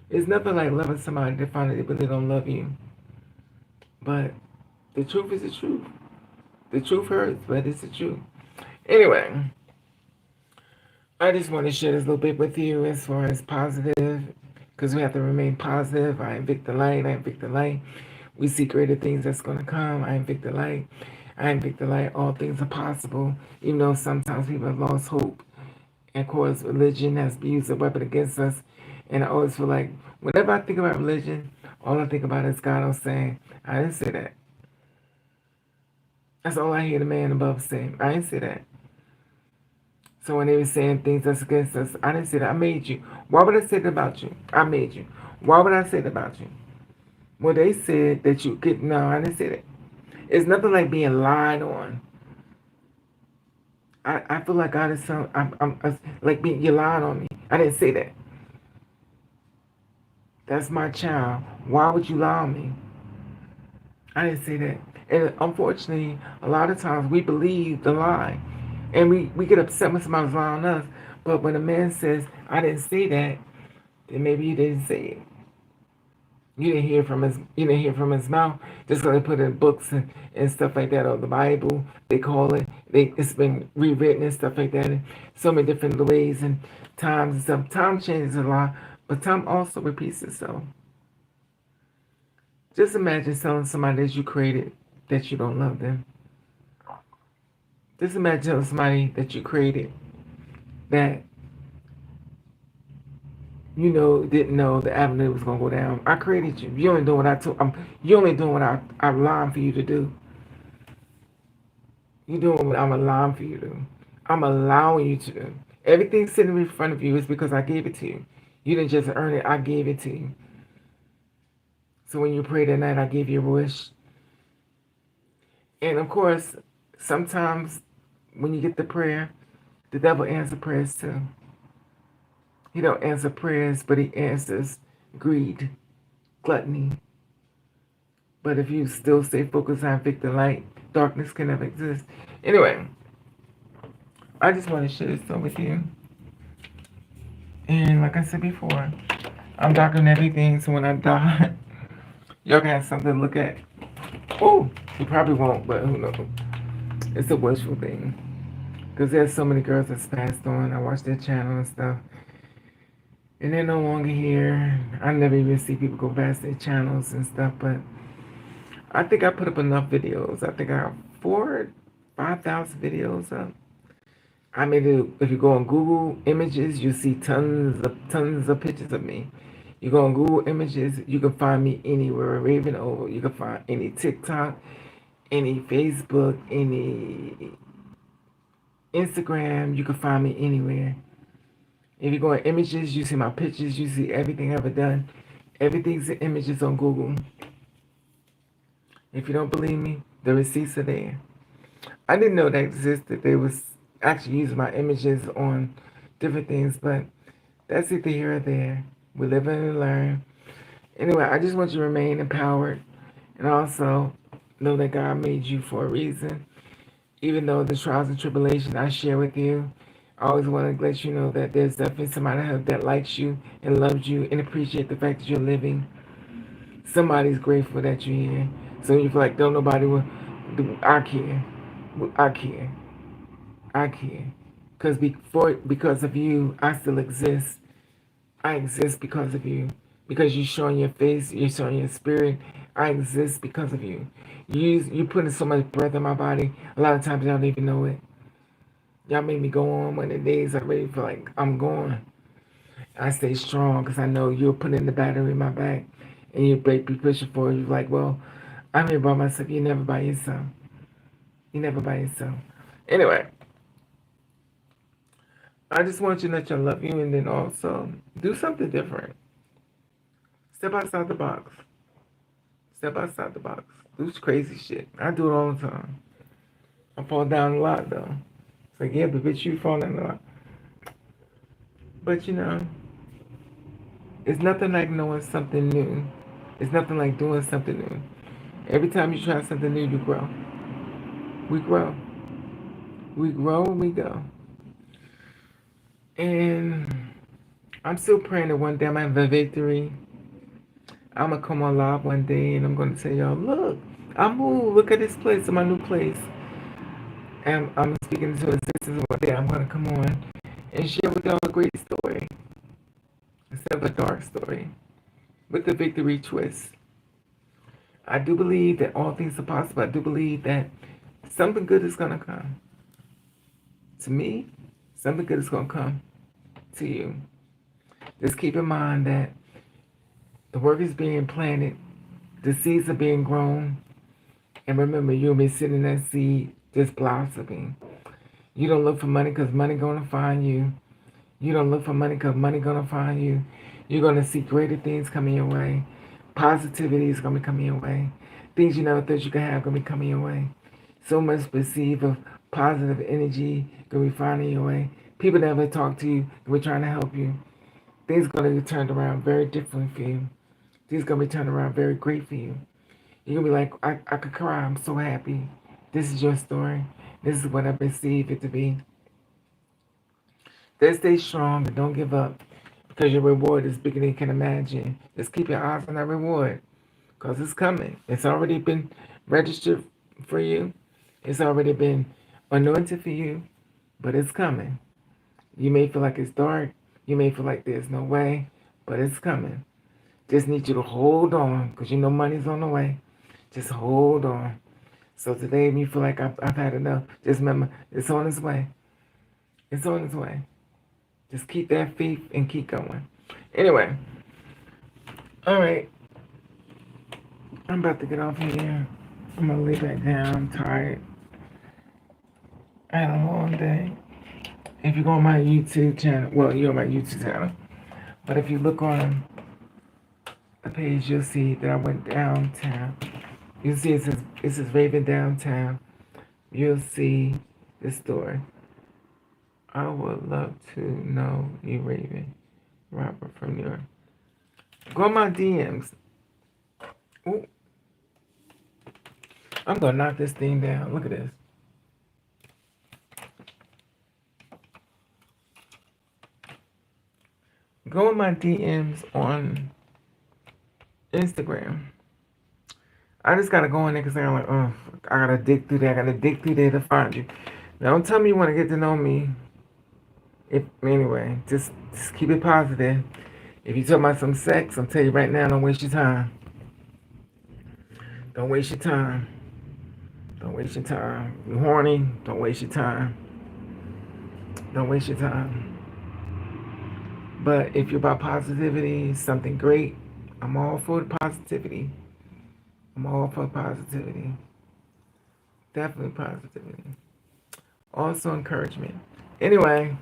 It's nothing like loving somebody to find that they really don't love you. But the truth is the truth. The truth hurts, but it's the truth. Anyway, I just want to share this little bit with you as far as positive, because we have to remain positive. I am Victor Light. I am Victor Light. We see greater things that's going to come. I am Victor Light. I am Victor Light. All things are possible, even though sometimes people have lost hope. And of course, religion has used a weapon against us. And I always feel like whenever I think about religion, all I think about is God on saying, I didn't say that. That's all I hear the man above say. I didn't say that. So when they were saying things that's against us, I didn't say that. I made you. Why would I say that about you? I made you. Why would I say that about you? Well, they said that you could. No, I didn't say that. It's nothing like being lied on. I feel like God is some. I'm like being you lied on me. I didn't say that. That's my child. Why would you lie on me? I didn't say that. And unfortunately, a lot of times we believe the lie. And we get upset when somebody's lying on us. But when a man says, I didn't say that, then maybe you didn't say it. You didn't hear from his mouth. Just gonna put in books and stuff like that, or the Bible, they call it. It's been rewritten and stuff like that in so many different ways and times and stuff. Time changes a lot, but time also repeats itself. Just imagine telling somebody that you created that you don't love them. Just imagine telling somebody that you created that didn't know the avenue was gonna go down. I created you. You only doing what I told. You only doing what I'm allowing for you to do. You doing what I'm allowing for you to do. I'm allowing you to do. Everything sitting in front of you is because I gave it to you. You didn't just earn it. I gave it to you. So when you prayed at night, I gave you a wish. And of course, sometimes when you get the prayer, the devil answers prayers too. He don't answer prayers, but he answers greed, gluttony. But if you still stay focused on victor light, darkness can never exist. Anyway, I just want to share this stuff with you. And like I said before, I'm darker than everything, so when I die, y'all can have something to look at. Oh, you probably won't, but who knows? It's a wishful thing. Because there's so many girls that's passed on. I watch their channel and stuff. And they're no longer here. I never even see people go past their channels and stuff, but I think I put up enough videos. I think I have 5,000 videos up. I mean, if you go on Google Images, you see tons of pictures of me. You go on Google Images, you can find me anywhere. Ravenovah. You can find any TikTok, any Facebook, any Instagram. You can find me anywhere. If you go on Images, you see my pictures. You see everything I've ever done. Everything's in images on Google. If you don't believe me, the receipts are there. I didn't know that existed. They was actually using my images on different things, but that's either here or there. We live and learn. Anyway, I just want you to remain empowered and also know that God made you for a reason. Even though the trials and tribulations I share with you, I always want to let you know that there's definitely somebody that likes you and loves you and appreciate the fact that you're living. Somebody's grateful that you're here. So you feel like don't nobody will. I care. I care. I care. Because of you, I still exist. I exist because of you. Because you're showing your face, you're showing your spirit. I exist because of you. You putting so much breath in my body. A lot of times y'all don't even know it. Y'all made me go on when the days I really feel like I'm going. I stay strong because I know you're putting the battery in my back and you be pushing forward. You're like, well, I'm here by myself. You're never by yourself. You're never by yourself. Anyway, I just want you to let y'all love you and then also do something different. Step outside the box. Step outside the box. Do crazy shit. I do it all the time. I fall down a lot though. It's like, yeah, but bitch, you fall down a lot. But it's nothing like knowing something new. It's nothing like doing something new. Every time you try something new, you grow. We grow. We grow and we go. And I'm still praying that one day I'm going to have a victory. I'm going to come on live one day and I'm going to tell y'all, look, I moved. Look at this place. It's my new place. And I'm speaking into existence one day. I'm going to come on and share with y'all a great story instead of a dark story with the victory twist. I do believe that all things are possible. I do believe that something good is going to come. To me, something good is going to come to you. Just keep in mind that the work is being planted, the seeds are being grown, and remember, you'll be sitting in that seed just blossoming. You don't look for money because money going to find you. You don't look for money because money going to find you. You're going to see greater things coming your way. Positivity is going to be coming your way. Things you never thought you could have going to be coming your way. So much perceived of positive energy going to be finding your way. People that never talk to you going to be trying to help you. Things are going to be turned around very different for you. Things are going to be turned around very great for you. You're gonna be like, I could cry. I'm so happy. This is your story. This is what I perceive it to be. Then stay strong and don't give up because your reward is bigger than you can imagine. Just keep your eyes on that reward because it's coming. It's already been registered for you. It's already been anointed for you, but it's coming. You may feel like it's dark. You may feel like there's no way, but it's coming. Just need you to hold on because you know money's on the way. Just hold on. So today, when you feel like I've had enough, just remember it's on its way. It's on its way. Just keep that faith and keep going. Anyway, all right. I'm about to get off here. I'm gonna lay back down. I'm tired. I had a long day. If you go on my YouTube channel, well, you're on my YouTube channel, but if you look on the page, you'll see that I went downtown. You'll see it says Raven downtown. You'll see the store. I would love to know you, Raven. Robert from New York. Go on my DMs. Ooh, I'm gonna knock this thing down. Look at this. Go in my DMs on Instagram. I just gotta go in there because I'm like, oh, I gotta dig through there. I gotta dig through there to find you. Now, don't tell me you want to get to know me. If anyway, just keep it positive. If you talk about some sex, I'll tell you right now, don't waste your time. Don't waste your time. Don't waste your time. You're horny. Don't waste your time. Don't waste your time. But if you're about positivity, something great, I'm all for the positivity. I'm all for positivity. Definitely positivity. Also encouragement. Anyway,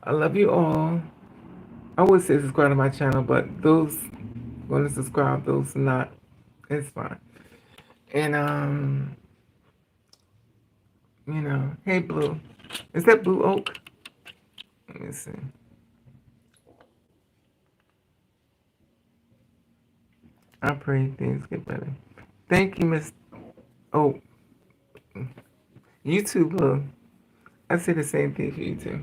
I love you all. I would say subscribe to my channel, but those want to subscribe, those not, it's fine. And hey Blue. Is that Blue Oak? Let me see. I pray things get better. Thank you, Miss. Oh, you too, Blue. I say the same thing for you too.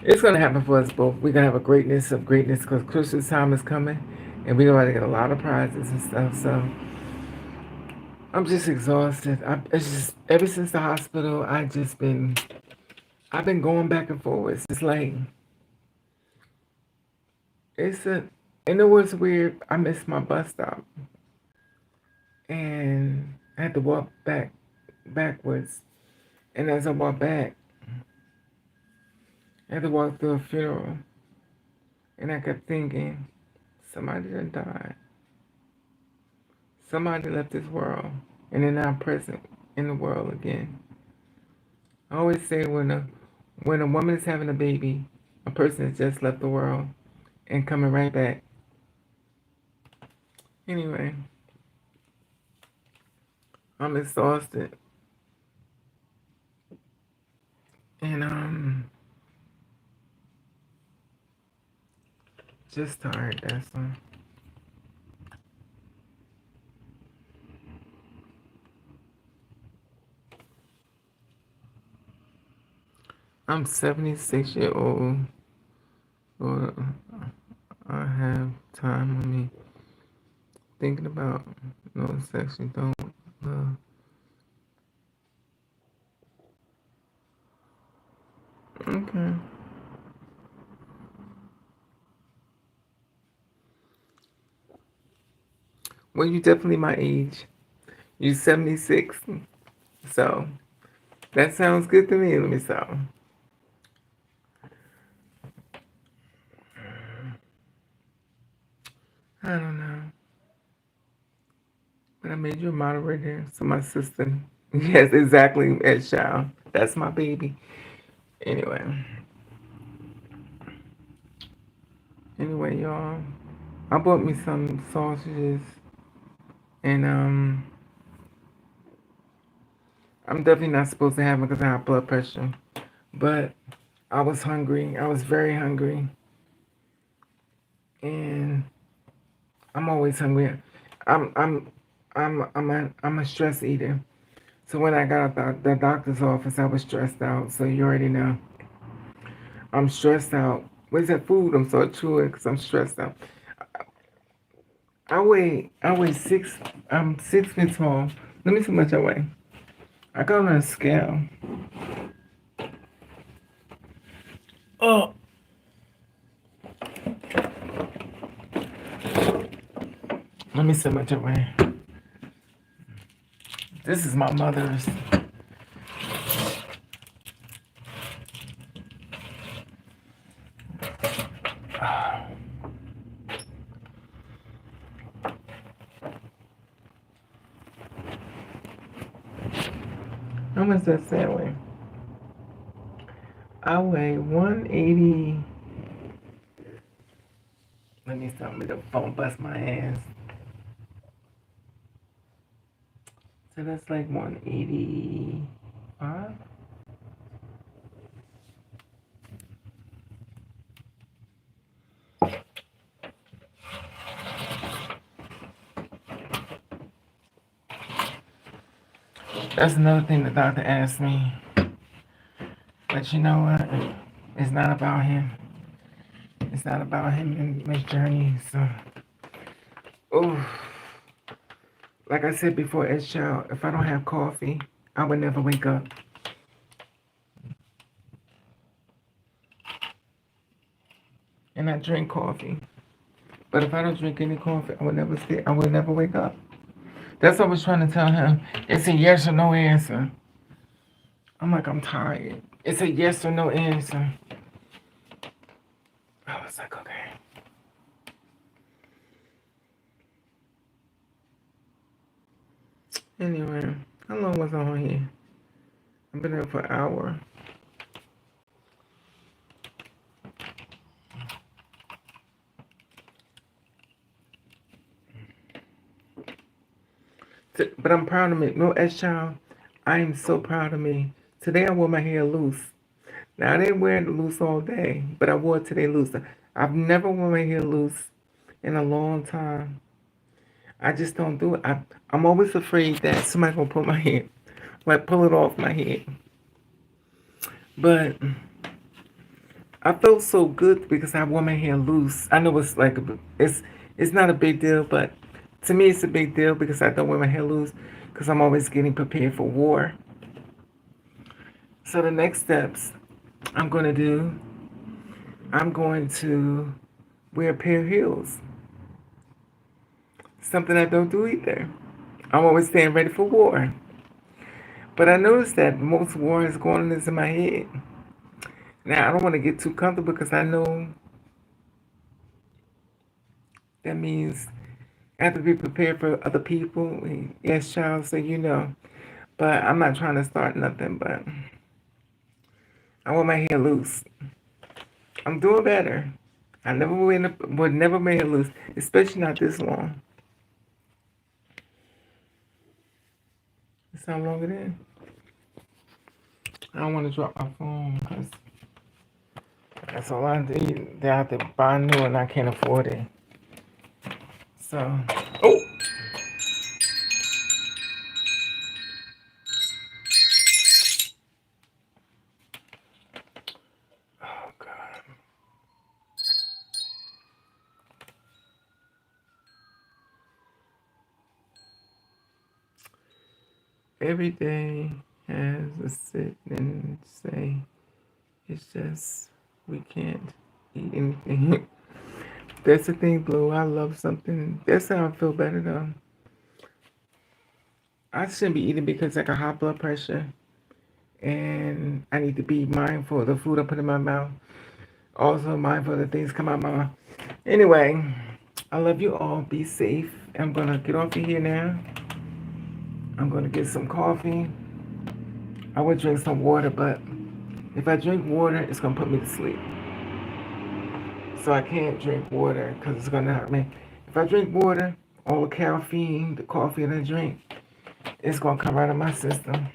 It's gonna happen for us both. We're gonna have a greatness of greatness because Christmas time is coming, and we're going to get a lot of prizes and stuff. So I'm just exhausted. It's just ever since the hospital, I've been going back and forth. It's like it's a. You know what's weird? I missed my bus stop, and I had to walk backwards. And as I walked back, I had to walk through a funeral, and I kept thinking, somebody done died. Somebody left this world, and they're now present in the world again. I always say when a woman is having a baby, a person has just left the world and coming right back. Anyway, I'm exhausted. And just tired, that's all. I'm 76-year old. Or I have time on me thinking about no sex you don't love. Okay. Well, you definitely my age. You 76. So that sounds good to me. Let me stop. I don't know. But I made you a moderator. So my sister. Yes, exactly, Ed Child. That's my baby. Anyway. Anyway, y'all. I bought me some sausages. And I'm definitely not supposed to have them because I have blood pressure. But I was hungry. I was very hungry. And I'm always hungry. I'm I'm a stress eater. So when I got out the doctor's office, I was stressed out. So you already know I'm stressed out. Where's that food? I'm so chewing because I'm stressed out. I weigh 6. I'm 6 feet tall. Let me see how much I weigh. I got on a scale. Oh, let me see how much I weigh. This is my mother's. How much does that weigh? I weigh 180. Let me stop with the phone, bust my ass. So that's like 185. That's another thing the doctor asked me. But you know what? It's not about him. It's not about him and his journey. So, oh, like I said before, as child, if I don't have coffee, I would never wake up. And I drink coffee. But if I don't drink any coffee, I would never stay. I would never wake up. That's what I was trying to tell him. It's a yes or no answer. I'm like, I'm tired. It's a yes or no answer. I was like, okay. Anyway, how long was I on here? I've been there for an hour. But I'm proud of me. No, as child, I am so proud of me. Today I wore my hair loose. Now I didn't wear it loose all day, but I wore it today loose. I've never worn my hair loose in a long time. I just don't do it. I'm always afraid that somebody gonna pull my hair, like pull it off my head. But I felt so good because I wore my hair loose. I know it's like it's not a big deal, but to me it's a big deal because I don't wear my hair loose because I'm always getting prepared for war. So the next steps I'm gonna do, I'm going to wear a pair of heels. Something I don't do either. I'm always staying ready for war. But I noticed that most war is going on is in my head. Now I don't want to get too comfortable because I know that means I have to be prepared for other people. Yes, child, so you know. But I'm not trying to start nothing, but I want my hair loose. I'm doing better. I never would never make it loose, especially not this long. That's how long it is. I don't want to drop my phone because that's all I need. They have to buy new and I can't afford it. So, oh, oh God. Every day has a sit and say, it's just, we can't eat anything. That's the thing, Blue. I love something. That's how I feel better, though. I shouldn't be eating because I got high blood pressure. And I need to be mindful of the food I put in my mouth. Also mindful of the things come out my mouth. Anyway, I love you all. Be safe. I'm going to get off of here now. I'm going to get some coffee. I would drink some water, but if I drink water, it's going to put me to sleep. So I can't drink water because it's going to hurt me. If I drink water, all the caffeine, the coffee that I drink, it's going to come out of my system.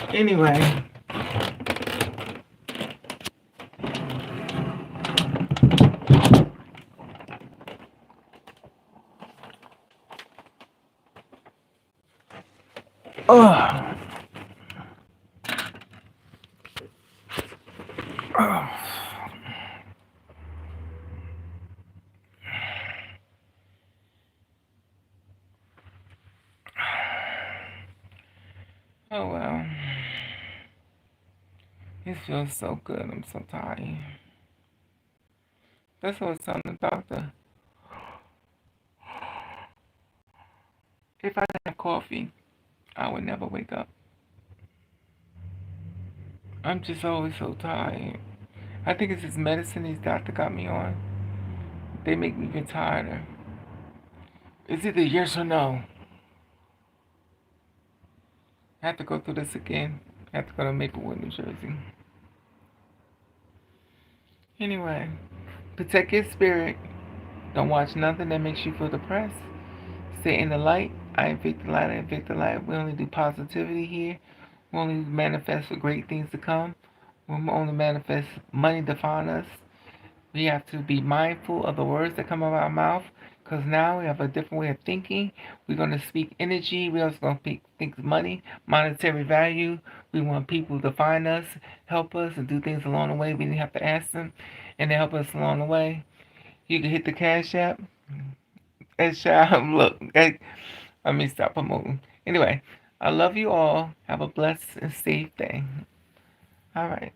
Anyway, Oh well. It feels so good. I'm so tired. That's what I was telling the doctor. If I didn't have coffee, I would never wake up. I'm just always so tired. I think it's this medicine these doctor got me on. They make me get tired. Is it a yes or no? I have to go through this again. I have to go to Maplewood, New Jersey. Anyway, protect your spirit. Don't watch nothing that makes you feel depressed. Stay in the light. I invite the light. I invite the light. We only do positivity here. We only manifest for great things to come. We only manifest money to find us. We have to be mindful of the words that come out of our mouth because now we have a different way of thinking. We're going to speak energy. We're also going to think money, monetary value. We want people to find us, help us, and do things along the way. We didn't have to ask them, and they help us along the way. You can hit the Cash App. Cash App. Look, let me stop promoting. Anyway, I love you all. Have a blessed and safe day. All right.